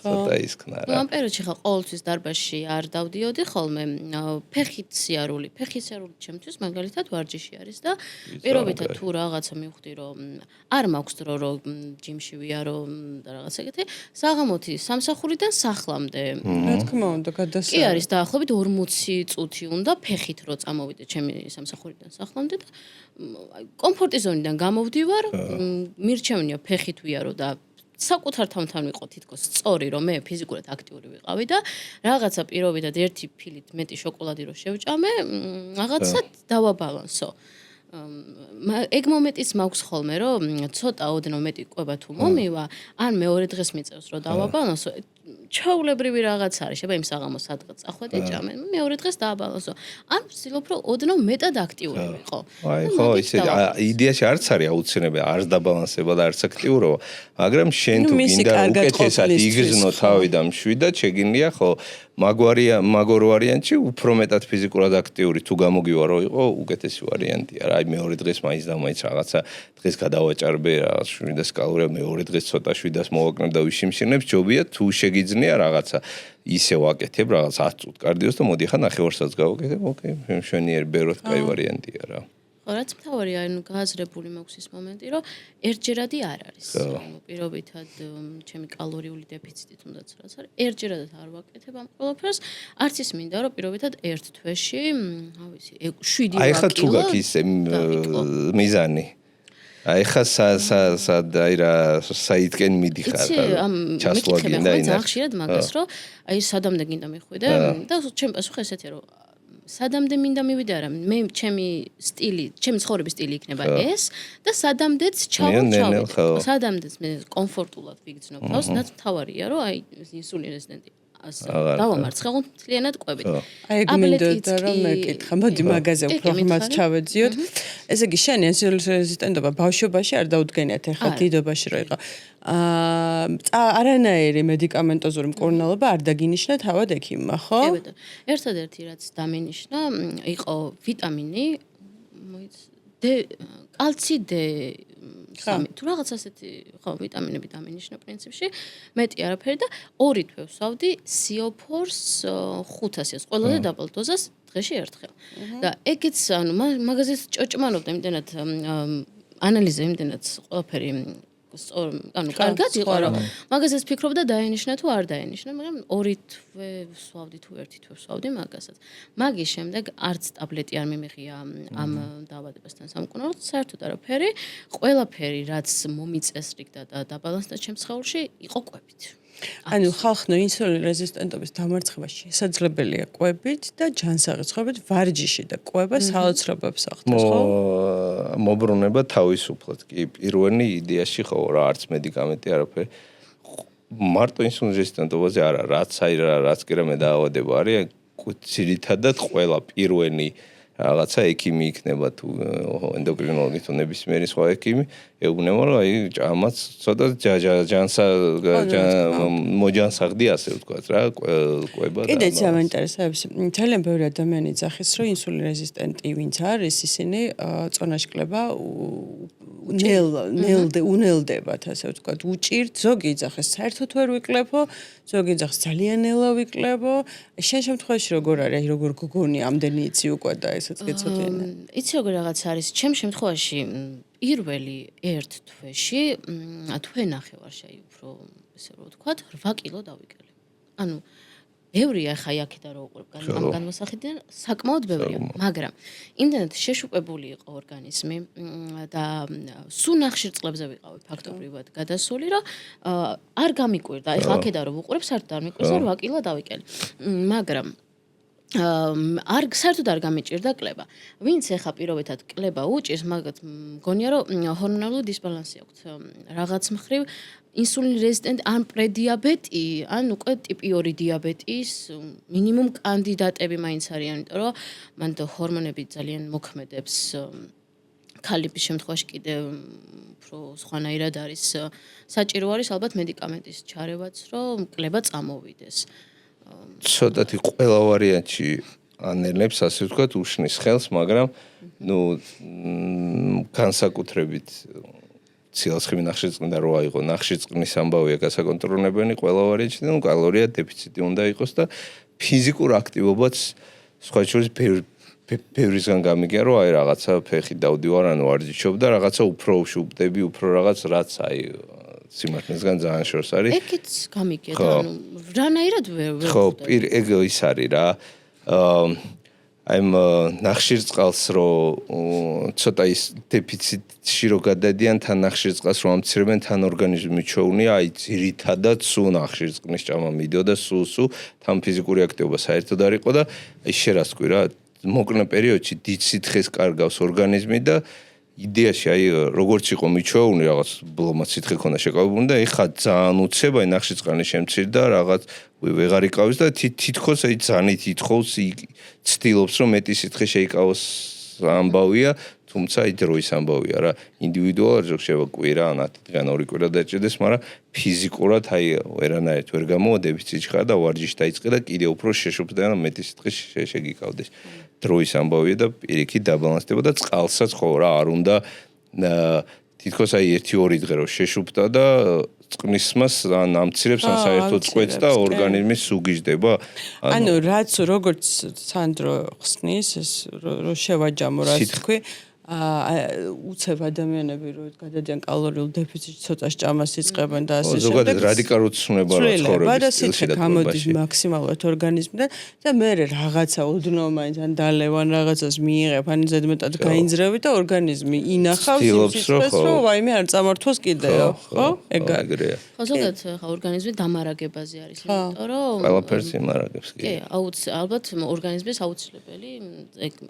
ცოტა ისქნა რა. ნუ ამ პერიოდში ხა ყოველთვის დარბაზში არ დავდიოდი ხოლმე ფეხით სიარული ჩემთვის მაგალითად ვარჯიში არის და პირობითად თუ რაღაცა მივხვდი რომ არ მაქვს დრო რომ ჯიმში ვიარო და რაღაც ეგეთი საღამოთი სამსახურიდან სახლამდე რა თქმა უნდა გადასა კი არის დაახლოებით 40 წუთი უნდა ფეხით რო წამოვიდე ჩემი სამსახურიდან სახლამდე და კომფორტის ზონიდან გამოვდივარ მირჩევნია ფეხით ვიარო და საკუთარ თავთან ვიყო თითქოს სწორი რომ მე ფიზიკურად აქტიური ვიყავი და რაღაცა პირობითად ერთი ფილით მეტი შოკოლადი რო შევჭამე რაღაცა დავაბალანსო ეგ მომენტიც მაქვს ხოლმე რომ ცოტა ოდნავ მეტი კვება თუ მომივა ან მეორე დღეს მიწევს რომ დავაბალანსო ჩაულებრივი რაღაც არის შეიძლება იმ საღამოს სადღაც წახვედე ჭამე მეორე დღეს დავაბალანსო ან ვცდილობ რომ ოდნავ მეტად აქტიური ვიყო აი ხო ისე იდეაში არც არის აუცილებელი არც დაბალანსება და არც აქტიურობა მაგრამ შენ თუ გინდა უკეთესად იგრძნო თავი და მშვიდად შეგინდია ხო მაგორ ვარიანტში უფრო მეტად ფიზიკურად აქტიური თუ გამოგივა რომ იყო უკეთესი ვარიანტია რა აი მეორე დღეს მაინც და მაინც რაღაცა დღეს გადავაჭარბე რაღაც 700 კალორია მეორე დღეს ცოტა 700 მოვაკნებ და ვიშიმშინებ ჯობია თუ შეგიძლია რაღაცა ისე ვაკეთებ რაღაც 10 წუთს კარდიოს და მოდი ხა ნახევარსაც გავაკეთებ ოკეი მშვენიერი ბეროთ კაი ვარიანტია რა რაც მთავარია ანუ გააზრებული მაქვს ის მომენტი რომ ერთჯერადი არ არის ანუ პირობითად ჩემი კალორიული დეფიციტი თუნდაც რაც არის ერთჯერადად არ ვაკეთებ ამ ყველაფერს არც ის მინდა რომ პირობითად ერთ თვეში ავიცი 7 აი ხა თუ გაქვს ის მიზანი აი ხა აი რა საითკენ მიდიხარ ჩასვლა გინდა ინა ხშირად მაგას რომ აი სადამდე გინდა მიხვიდე და ჩემ პასუხი ესეთია რომ სადამდე მინდა მივიდე არა მე ჩემი სტილი ჩემი ცხოვრების სტილი იქნება ეს და სადამდეც ჩავწავ სადამდეც მე კომფორტულად ვიგრძნობ თავს რაც მთავარია რომ აი ინსულინი რეზიდენტი დავამარცხე მთლიანად კვებით. აი ეგ მინდოდა რომ მეკითხა, მოდი მაგაზე უფრო ხმაც ჩავეძიოთ. ესე იგი შენი ინსულინ რეზისტენტობა ბავშვობაში არ დაუდგენიათ ახლა დიდობაში რო იყო. არანაირი მედიკამენტოზური მკურნალობა არ დაგინიშნა თავად ექიმმა, ხო? კი ბატონო. ერთადერთი რაც დამინიშნა იყო ვიტამინი, კალცი D თუ რაღაც ასეთი ხო ვიტამინები დამინიშნა პრინციპში მეტი არაფერი და 2 თვე ვსავდი Siophors 500-ს ყველაზე დაბალ დოზას დღეში ერთხელ და ეგეც ანუ მაგაზეც ჭოჭმანობდა იმდენად ანალიზი იმდენად ყველაფერი ანუ კარგად იყო რომ მაგასაც ფიქრობდა დაენიშნა თუ არ დაენიშნა, მაგრამ 2 თვე ვსვავდი თუ 1 თვე ვსვავდი მაგასაც. მაგის შემდეგ არც ტაბლეტი არ მიმიღია ამ დაავადებასთან სამკურნალოდ, საერთოდ არაფერი, ყველაფერი რაც მომიწესრიგდა და დაბალანსდა ჩემს სხეულში, იყო კვებით. ანუ ხალხნო ინსულინ რეზისტენტობის დამარცხება შესაძლებელია კვებით და ჯანსაღი ვარჯიში და კვება საოცრებებს ახდენს, ხო? მობრუნება თავისუფლად. კი, პირველი იდეაში ხო რა არც მედიკამენტი არაფერი. მარტო ინსულინ რეზისტენტობაზე არა, რაც კი რამე დაავადება არის, ძირითადად ყველა პირველი რაღაცა ექიმი იქნება თუ ენდოკრინოლოგი თუ ნებისმიერი სხვა ექიმი ეუბნება რომ აი ამაც ცოტა მოჯანსაღდი ასე ვთქვათ რა კვება და კიდეც ამაინტერესებს ძალიან ბევრი ადამიანი ძახის რომ ინსულინ რეზისტენტი ვინც არის ისინი წონაში კლება უნელდებათ ასე ვთქვათ უჭირთ ზოგი ძახის საერთოდ ვერ ვიკლებო ზოგი ძახის ძალიან ნელა ვიკლებო შენ შემთხვევაში როგორ არის როგორ გოგონი ამდენი იცი უკვე და ესეც გეცოდინე იცი როგორ რაღაც არის ჩემ შემთხვევაში პირველი 1 თვეში თვე ნახევარში აი უფრო ესე რომ ვთქვათ 8 კილო დავიკელე ანუ ბევრია ხა აქედან რო უყურებ ამ განმოსახედიდან საკმაოდ ბევრია მაგრამ იმდენად შეშუპებული იყო ორგანიზმი და სულ ნახშირწყლებზე ვიყავი ფაქტობრივად გადასული რომ არ გამიკვირდა ეხლა აქედან რო ვუყურებ საერთოდ არ მიკვირდა 8 კილო დავიკელე მაგრამ არ საერთოდ არ გამიჭირდა კლება. ვინც ეხა პირობითად კლება უჭირს, მაგათ მგონია რომ ჰორმონალური დისბალანსი აქვს. რაღაც მხრივ ინსულინ რეზისტენტ ან პრედიაბეტი, ან უკვე ტიპი 2 დიაბეტის მინიმუმ კანდიდატები მაინც არიან, იმიტომ რომ მან ჰორმონები ძალიან მოქმედებს. ქალების შემთხვევაში კიდე უფრო სხვანაირად არის საჭირო არის ალბათ მედიკამენტის ჩარევაც, რომ კლება წამოვიდეს. ცოტათი ყველა ვარიანტში ანელებს ასე ვთქვათ უშნის ხელს, მაგრამ ნუ განსაკუთრებით ცილსხმი ნახშირწყლიდან რო აიღო ნახშირწყლის ამბავია გასაკონტროლებელი ყველა ვარიანტში და ნუ კალორია დეფიციტი უნდა იყოს და ფიზიკურ აქტივობაც სხვა შორის ბევრისგან გამიგია რომ აი რაღაცა ფეხი დავდივარ ანუ ვარჯიშობ და რაღაცა უფრო ვშუბდები უფრო რაღაც რაც აი სიმართლესგან ძალიან შორს არის. ეგეც გამიგია და ანუ რანაირად ვერ ხო, ეგ ის არის რა. აი ნახშირწყალს რო ცოტა ის დეფიციტში რო გადადიან თან ნახშირწყალს რო ამცირებენ თან ორგანიზმი ჩოუნია, აი ძირითადად სულ ნახშირწყლის ჭამა მიდიოდა სულ თან ფიზიკური აქტივობა საერთოდ არ იყო და აი შერასკვი რა მოკლე პერიოდში დიდ სითხეს კარგავს ორგანიზმი და იდეაში აი როგორც იყო მიჩვეულნი რაღაც ბლომად სითხე ქონდა შეკავებული და ეხა ძალიან უცებ აი ნახშირწყალი შემცირდა რაღაც ვეღარ იკავის და თითქოს აი ძალით ითხოვს ცდილობს რომ მეტი სითხე შეიკავოს ამბავია თუმცა აი დროის ამბავია რა ინდივიდუალურად შეიძლება კვირა ან 10 დღე 2 კვირა დაჭირდეს მაგრამ ფიზიკურად აი ვერანაირად ვერ გამოვადებით სიჩქარე და ვარჯიში დაიწყე და კიდე უფრო შეშუპდა და მეტი სითხე შეგიკავდეს დროის ამბავია და პირიქით დაბალანსდება და წყალსაც ხო რა არ უნდა თითქოს აი 1-2 დღე რო შეშუპდა და წყნისმას ან ამცირებს ან საერთოდ წყვეტს და ორგანიზმი სუგიჟდება ანუ რაც როგორც სანდრო ხსნის ეს რო შევაჯამო რაც თქვი უცებ ადამიანები რო გადადიან კალორიულ დეფიციტში ცოტა ჭამას იწყებენ და ასე შემდეგ. ზოგადად რადიკალურად ცნება რა ცხოვრების სტილში და გამოდის მაქსიმალურად ორგანიზმიდან და მე რაღაცა უდნო მაინც ან დალევან რაღაცას მიიღებ ან ზედმეტად გაინძრევი და ორგანიზმი ინახავს სიცოცხლეს რომ ვაიმე არ წამართვოს კიდეო ხო? ეგრეა. ხო ზოგადად ხა ორგანიზმი დამარაგებაზე არის იმიტომ რომ ყველაფერს იმარაგებს კი. კი ალბათ ორგანიზმის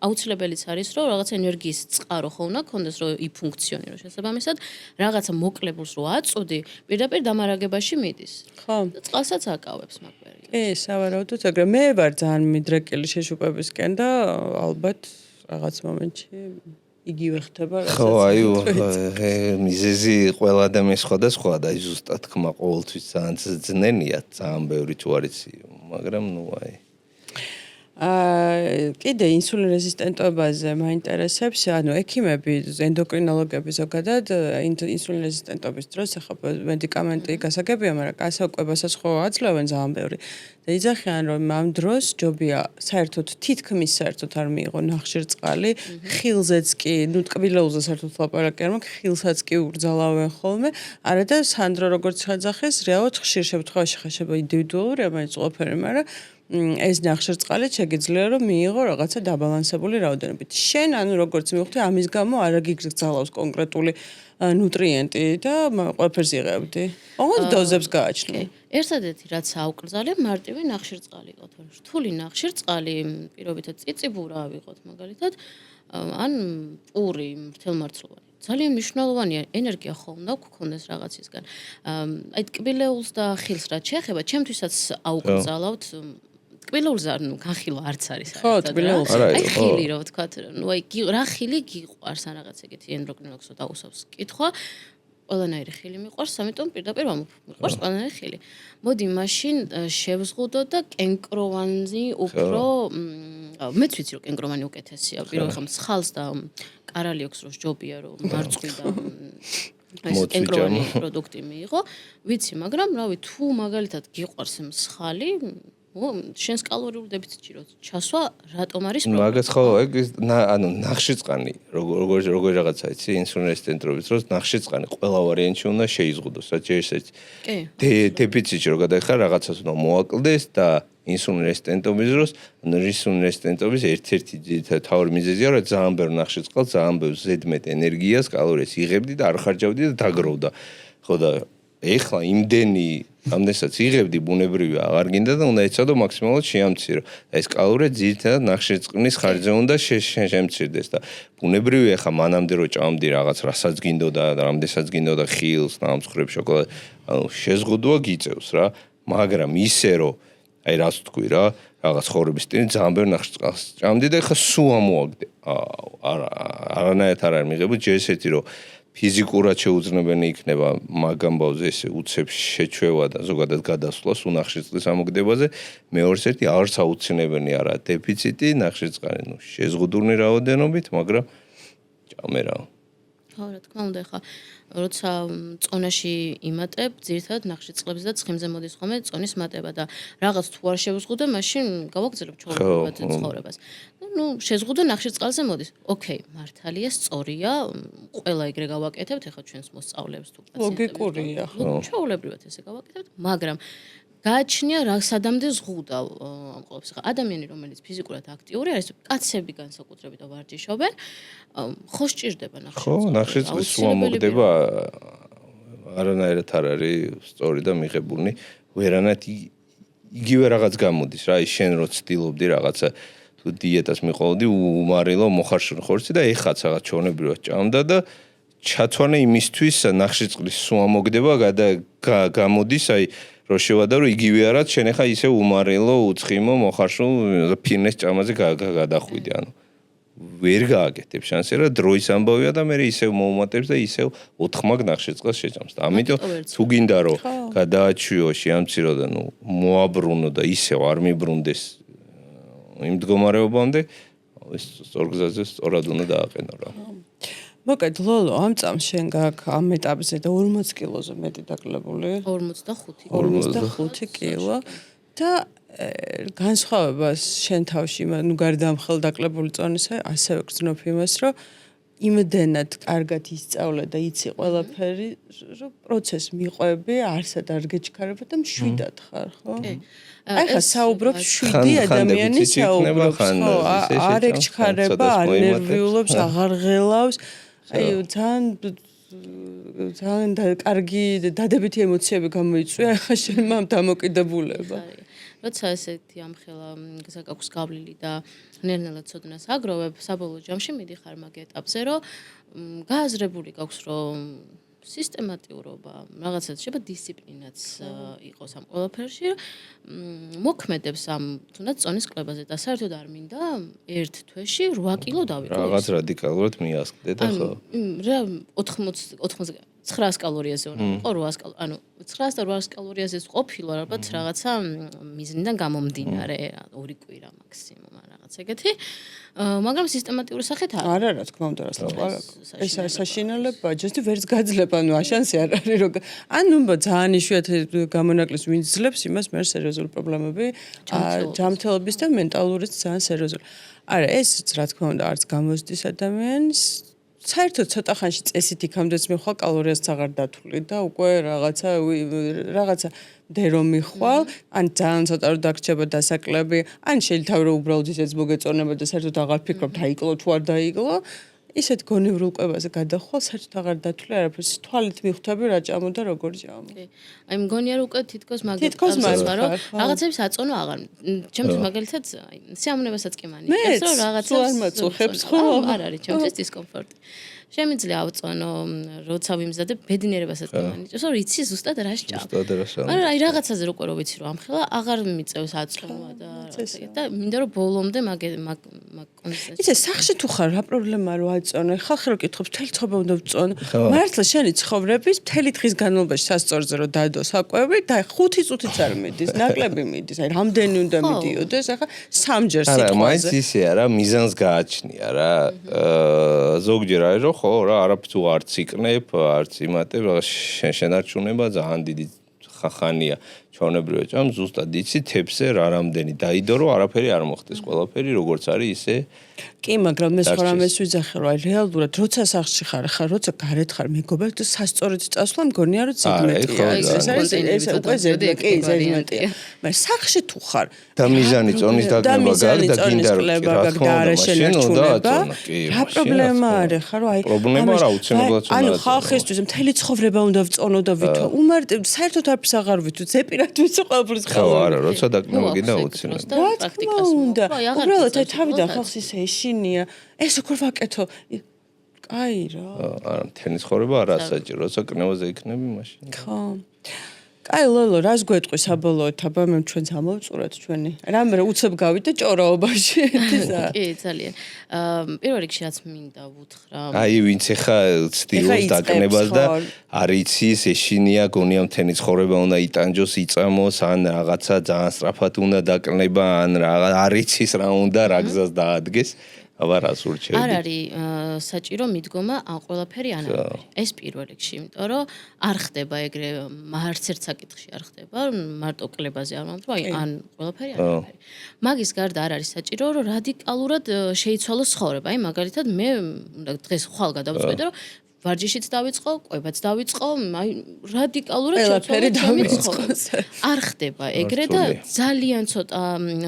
აუცილებელიც არის რომ რაღაც ენერგიის წყარო ხო უნდა კონდეს რომ იფუნქციონიროს შესაბამისად რაღაცა მოკლებულს რო აწუდი პირდაპირ დამარაგებაში მიდის ხო წყალსაც აკავებს მაგ პერიოდში კი სავარაუდოდ ეგრე მე ვარ ძალიან მიდრეკილი შეშუპებისკენ და ალბათ რაღაც მომენტში იგივე ხდება რასაც ხო აი მიზეზი ყველა ადამიანის სხვადასხვა და აი ზუსტად თქმა ყოველთვის ძალიან ძნელია ძალიან ბევრი თუ არ იცი მაგრამ ნუ აი კიდე ინსულინ რეზისტენტობაზე მაინტერესებს, ანუ ექიმები, ენდოკრინოლოგები ზოგადად ინსულინ რეზისტენტობის დროს ახლა მედიკამენტი გასაგებია, მაგრამ გასაკვებასაც ხო აძლევენ ძალიან ბევრი. და იძახიან, რომ ამ დროს ჯობია საერთოდ თითქმის საერთოდ არ მიიღო ნახშირწყალი, ხილზეც კი, ნუ ტკბილეულზე საერთოდ ლაპარაკი არ მაქვს, ხილსაც კი ურძალავენ ხოლმე. არა და სანდრო როგორც ხაძახეს, რეალურად ხშირ შემთხვევაში ხაშება ინდივიდუალური, ამაიც ყველაფერი, მაგრამ ეს ნახშირწყალი შეგიძლია რომ მიიღო რაღაცა დაბალანსებული რაოდენობით. შენ ანუ როგორც მივხვდი, ამის გამო არ აგიგრძალავს კონკრეტული ნუტრიენტი და ყველაფერს იღებდი. ოღონდ დოზებს გააჩნი. ერთადერთი რაც აუკრძალებ მარტივი ნახშირწყალი იყოთ. რთული ნახშირწყალი პირობითად წიწიბურა ვიყოთ მაგალითად, ან პური მთელმარცვლოვანი. ძალიან მნიშვნელოვანია ენერგია ხომ უნდა გქონდეს რაღაცისგან. აი ტკბილეულს და ხილს რაც შეეხება, ჩემთვისაც აუკრძალავთ ტკბილეულს ანუ განხილვა არც არის ხო, ტკბილეულს. აი ხილი რა ვთქვათ, ნუ აი რა ხილი გიყვარს ან რაღაც ეგეთი ენდოკრინოლოგს დაუსავს კითხვა. ყველანაირი ხილი მიყვარს, ამიტომ პირდაპირ მიყვარს ყველანაირი ხილი. მოდი მაშინ შევზღუდო და კენკროვანი უფრო მეც ვიცი რომ კენკროვანი უკეთესია. პირველ ხომ ცხალს და კარალიოქს რო ჯობია რომ მარწყვი და ეს კენკროვანი პროდუქტი მიიღო. ვიცი, მაგრამ რავი, თუ მაგალითად გიყვარს მსხალი შენს კალორიულ დეფიციტში რო ჩასვა, რატომ არის პრობლემა? მაგას ხო ეგ ანუ ნახშირწყალი როგორ რაღაცა იცი ინსულინ რეზისტენტობის დროს ნახშირწყალი ყველა ვარიანტში უნდა შეიზღუდოს, რაც ერთ-ერთი დეფიციტში რო გადაიხარ რაღაცას უნდა მოაკლდეს და ინსულინ რეზისტენტობის დროს ინსულინ რეზისტენტობის ერთ-ერთი თავი მიზეზია რომ ძალიან ბევრ ნახშირწყალს ძალიან ბევრ ზედმეტ ენერგიას კალორიას იღებდი და არ ხარჯავდი და დაგროვდა. ხო და ეხლა იმდენი ამდენსაც იღებდი ბუნებრივი აღარ გინდა და უნდა ეცადო მაქსიმალურად შეამცირო. ეს კალორია ძირითადად ნახშირწყლის ხარჯზე უნდა შემცირდეს და ბუნებრივი ეხლა მანამდე რო ჭამდი რაღაც რასაც გინდოდა და რამდენსაც გინდოდა ხილს, ნამსხვრებს, შოკოლადს, ანუ შეზღუდვა გიწევს რა, მაგრამ ისე რომ აი რას თქვი რა, რაღაც ხორების სტილი ძალიან ბევრ ნახშირწყალს ჭამდი და ეხლა სულ ამოაგდე. არანაირად არ მიღებდი ჯერ ესეთი რომ ფიზიკურად შეუძლებელია იქნება მაგ ამბავზე ესე უცებს შეჩვევა და ზოგადად გადასვლა სულ ნახშირწყლის ამოგდებაზე. მეორეს ერთი არც აუცილებელი არა დეფიციტი ნახშირწყალი, ნუ შეზღუდული რაოდენობით, მაგრამ ჭამე რა. ხო, რა თქმა უნდა, ხა როცა წონაში იმატებ, ძირითადად ნახშირწყლებს და ცხიმზე მოდის ხოლმე წონის მატება და რაღაც თუ არ შევზღუდე, მაშინ გავაგრძელებ ჩვეულებრივად ცხოვრებას. ნუ შეზღუდო ნახშირწყალზე მოდის. ოკეი, მართალია, სწორია, ყველა ეგრე გავაკეთებთ, ეხლა ჩვენს მოსწავლეებს თუ პაციენტებს. ლოგიკურია, ხო. ჩვეულებრივად ესე გავაკეთებთ, მაგრამ გააჩნია რა სადამდე ზღუდავ ამ ყოველს. ხა ადამიანი რომელიც ფიზიკურად აქტიური არის, კაცები განსაკუთრებით და ვარჯიშობენ, ხო სჭირდება ნახშირწყალი. ხო, ნახშირწყლის სულ ამოგდება არანაირად არ არის სწორი და მიღებული. ვერანაირად იგივე რაღაც გამოდის რა, ის შენ რო ცდილობდი რაღაცა თუ დიეტას მიყოლდი, უმარილო მოხარშული ხორცი და ეხაც რაღაც ჩონებრივად ჭამდა და ჩათვანე იმისთვის ნახშირწყლის სულ ამოგდება გამოდის აი რო შევადა რომ იგივე არაც შენ ახლა ისე უმარილო უცხიმო მოხარშულ ფინეს ჭამაზე გადახვიდე ანუ ვერ გააკეთებ შანსი რა დროის ამბავია და მე ისევ მოუმატებს და ისევ 4 მაგ ნახშირწყალს შეჭამს და ამიტომ თუ გინდა რომ გადააჩვიო შეამცირო და ნუ მოაბრუნო და ისევ არ მიბრუნდეს იმ მდგომარეობამდე ეს სწორგზაზე სწორად უნდა დააყენო რა მოკლედ ლოლო ამ წამს შენ გაქვს ამ ეტაპზე და 40 კილოზე მეტი დაკლებული 45 კილო და განსხვავებას შენ თავში ნუ გარდა ამ ხელდაკლებული წონისა ასევე გრძნობ იმას რომ იმდენად კარგად ისწავლე და იცი ყველაფერი რომ პროცესს მიყვები არსად არ გეჩქარება და მშვიდად ხარ ხო აი ხა საუბრობ შვიდი ადამიანი საუბრობს ხო არ ეგჩქარება არ ნერვიულობს აღარ ღელავს აი ძალიან კარგი დადებითი ემოციები გამოიწვია ხა შენ მამ დამოკიდებულება როცა ესეთი ამხელა გაქვს გავლილი და ნელ-ნელა ცოდნას აგროვებ საბოლოო ჯამში მიდიხარ მაგ ეტაპზე რომ გააზრებული გაქვს რომ სისტემატიურობა რაღაცა შეიძლება დისციპლინაც იყოს ამ ყველაფერში მოქმედებს ამ თუნდაც წონის კლებაზე და საერთოდ არ მინდა ერთ თვეში 8 კილო დავიკლო რაღაც რადიკალურად მიასკდე და ხო რა 80 900 კალორიაზე უნდა იყო 800 ანუ 900 და 800 კალორიაზე ყოფილა ალბათ რაღაცა მიზნიდან გამომდინარე 2 კვირა მაქსიმუმ რაღაც ეგეთი მაგრამ სისტემატიური სახით არა რა თქმა უნდა ეს საშინელება ჯოსტი ვერც გაძლება ანუ აშანსი არ არის რომ ანუ ძალიან იშვიათი გამონაკლისს ვინც ძლებს იმას მე სერიოზული პრობლემები ჯანმრთელობის და მენტალურიც ძალიან სერიოზული არა ეს რა თქმა უნდა არც გამოსდის ადამიანს საერთოდ ცოტა ხანში წესით იქამდეც მიხვალ კალორიას აღარ დათვლი და უკვე რაღაცა დერო მიხვალ ან ძალიან ცოტა რომ დაგრჩება დასაკლები ან შეიძლება რომ უბრალოდ ისეც მოგეწონება და საერთოდ აღარ ფიქრობ დაიკლო თუ არ დაიკლო ისეთ გონივრულ კვებაზე გადახვალ საერთოდ აღარ დათვლი არაფერს თვალით მიხვდები რა ჭამო და როგორ ჭამო აი მგონია რომ უკვე თითქოს მაგალითად რომ რაღაცებს აწონო აღარ ჩემთვის მაგალითად სიამოვნებასაც კი მანიჭებს რომ რაღაცებს არ მაწუხებს ხო არ არის ჩემთვის დისკომფორტი შემიძლია ავწონო როცა ვიმზადებ ბედნიერებასაც კი მანიჭებს რომ იცი ზუსტად რა სჭამ მაგრამ აი რაღაცაზე რო ყვერო ვიცი რომ ამხელა აღარ მიწევს აწონვა და მინდა რომ ბოლომდე მაგ კონსტანტ იცი სახში თუ ხარ რა პრობლემაა რომ აწონო ხალხი რო კითხობს მთელი ცხოვრება უნდა ვწონო მართლა შენი ცხოვრების მთელი დღის განმავლობაში სასწორზე რომ დადო საკვები და 5 წუთიც არ მიდის ნაკლები მიდის აი რამდენი უნდა მიდიოდეს ახლა სამჯერ სიტყვაზე არა მაინც ისეა რა მიზანს გააჩნია რა ზოგჯერ არის რომ ხო რა არაფერს არც იქნებ არც იმატებ შენარჩუნება ძალიან დიდი ხანია ჩვეულებრივად ჭამ ზუსტად იცი თებსე რა რამდენი დაიდო რომ არაფერი არ მოხდეს ყველაფერი როგორც არის ისე კი მაგრამ მე სხვა რამეს ვიძახე რომ აი რეალურად როცა სახში ხარ ხარ როცა გარეთ ხარ მეგობრებს და სასწორით წასვლა მგონია რომ ზედმეტია ეს უკვე ზედმეტია მაგრამ სახში თუ ხარ და მიზანი წონის დაგნება გაქვს და გინდა რომ რა თქმა უნდა შენარჩუნება რა პრობლემა არის ხარ რომ აი პრობლემა რა უცნობლად უნდა ანუ ხალხისთვის მთელი ცხოვრება უნდა ვწონო და ვითო უმარტივ საერთოდ არაფერს აღარ ვითო ზეპირად ვიცი ყველაფრის ხო არა როცა დაგნება გინდა უცნობლად რა თქმა უნდა უბრალოდ აი თავიდან ხალხს ისე ეშინია ეს როგორ ვაკეთო აი რა არა მთელი ცხოვრება არა საჭირო როცა კნევაზე იქნები მაშინ ხო აი ლოლო რას გვეტყვი საბოლოოდ აბა მე ჩვენც ამოვწურათ ჩვენი რამე უცებ გავიდე ჭორაობაში კი ძალიან პირველ რიგში რაც მინდა ვუთხრა აი ვინც ეხა ცდილობს დაკნებას და არ იცის ეშინია გონია მთელი ცხოვრება უნდა იტანჯოს იწამოს ან რაღაცა ძალიან სწრაფად უნდა დაკნება ან რაღაც არ იცის რა უნდა რა გზას დაადგეს აბა რას ურჩევდი არ არის საჭირო მიდგომა ან ყველაფერი ან არაფერი ეს პირველ რიგში იმიტომ რომ არ ხდება ეგრე არც ერთ საკითხში არ ხდება მარტო კლებაზე არ მომწვა ან ყველაფერი ან არაფერი მაგის გარდა არ არის საჭირო რომ რადიკალურად შეიცვალოს ცხოვრება აი მაგალითად მე დღეს ხვალ გადავწყვეტე რომ ვარჯიშიც დავიწყო, კვებაც დავიწყო, აი რადიკალურად შევცვალე არ ხდება ეგრე და ძალიან ცოტა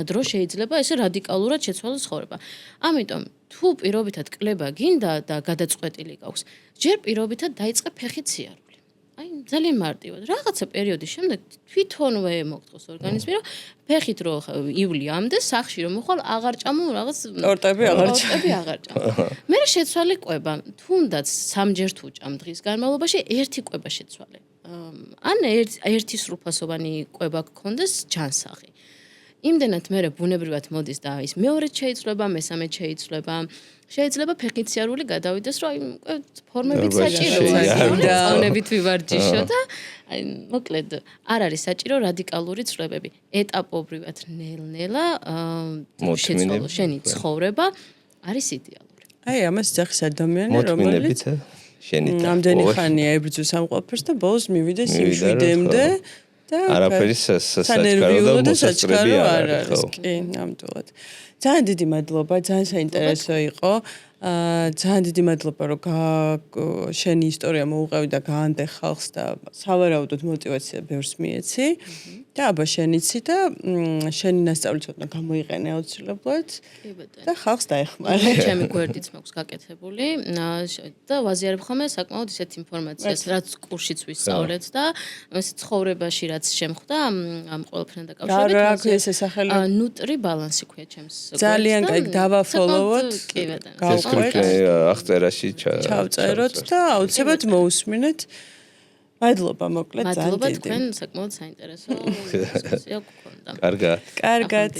დრო შეიძლება ესე რადიკალურად შეცვალოს ცხოვრება. ამიტომ თუ პირობითად კლება გინდა და გადაწყვეტილი გაქვს, ჯერ პირობითად დაიწყე ფეხით სიარული. აი ძალიან მარტივად. რაღაცა პერიოდის შემდეგ თვითონვე მოგწოს ორგანიზმი, რომ ფეხით რო ივლამდე სახში რომ მოხვალ აღარ ჭამო რაღაც ტორტები აღარ ჭამო. მე შეცვალე კვება, თუნდაც სამჯერ თუ ჭამ დღის განმავლობაში ერთი კვება შეცვალე. ან ერთი სრულფასოვანი კვება გქონდეს ჯანსაღი. იმდენად მე ბუნებრივად მოდის და ის მეორეც შეიცვლება, მესამეც შეიცვლება. შეიძლება ფეხით სიარული გადავიდეს, რომ აი ფორმებით საჭიროა, წონებით ვივარჯიშო და აი მოკლედ არ არის საჭირო რადიკალური ცვლილებები. ეტაპობრივად ნელ-ნელა შეცვალო შენი ცხოვრება არის იდეალური. აი ამას ძახის ადამიანი რომელიც რამდენი ხანია ებრძვის ამ ყველაფერს და ბოლოს მივიდეს იმშვიდემდე და არაფერი საჭირო და საჭირო არ არის. კი, ნამდვილად. ძალიან დიდი მადლობა, ძალიან საინტერესო იყო. ძალიან დიდი მადლობა, რომ შენი ისტორია მოუყევი და გაანდე ხალხს და სავარაუდოდ мотиваცია ბევრს მიეცი. და აბა შენიცი და შენი მასწავლი ცოტა გამოიყენე აუცილებლად და ხალხს დაეხმარე. ჩემი გვერდიც მაქვს გაკეთებული და ვაზიარებ ხოლმე საკმაოდ ისეთ ინფორმაციას, რაც კურსშიც ვისწავლეთ და ეს ცხოვრებაში რაც შემხვდა ამ ყველაფერთან დაკავშირებით. რა ქვია ეს სახელი? ნუტრი ბალანსი ქვია ჩემს გვერდს. ძალიან კაი, დავაფოლოვოთ. კი ბატონო. დესკრიფციაში აღწერაში ჩავწეროთ და აუცილებლად მოусმინეთ. მადლობა მოკლედ ძალიან დიდი. მადლობა თქვენ საკმაოდ საინტერესო დისკუსია გქონდა. კარგად. კარგად.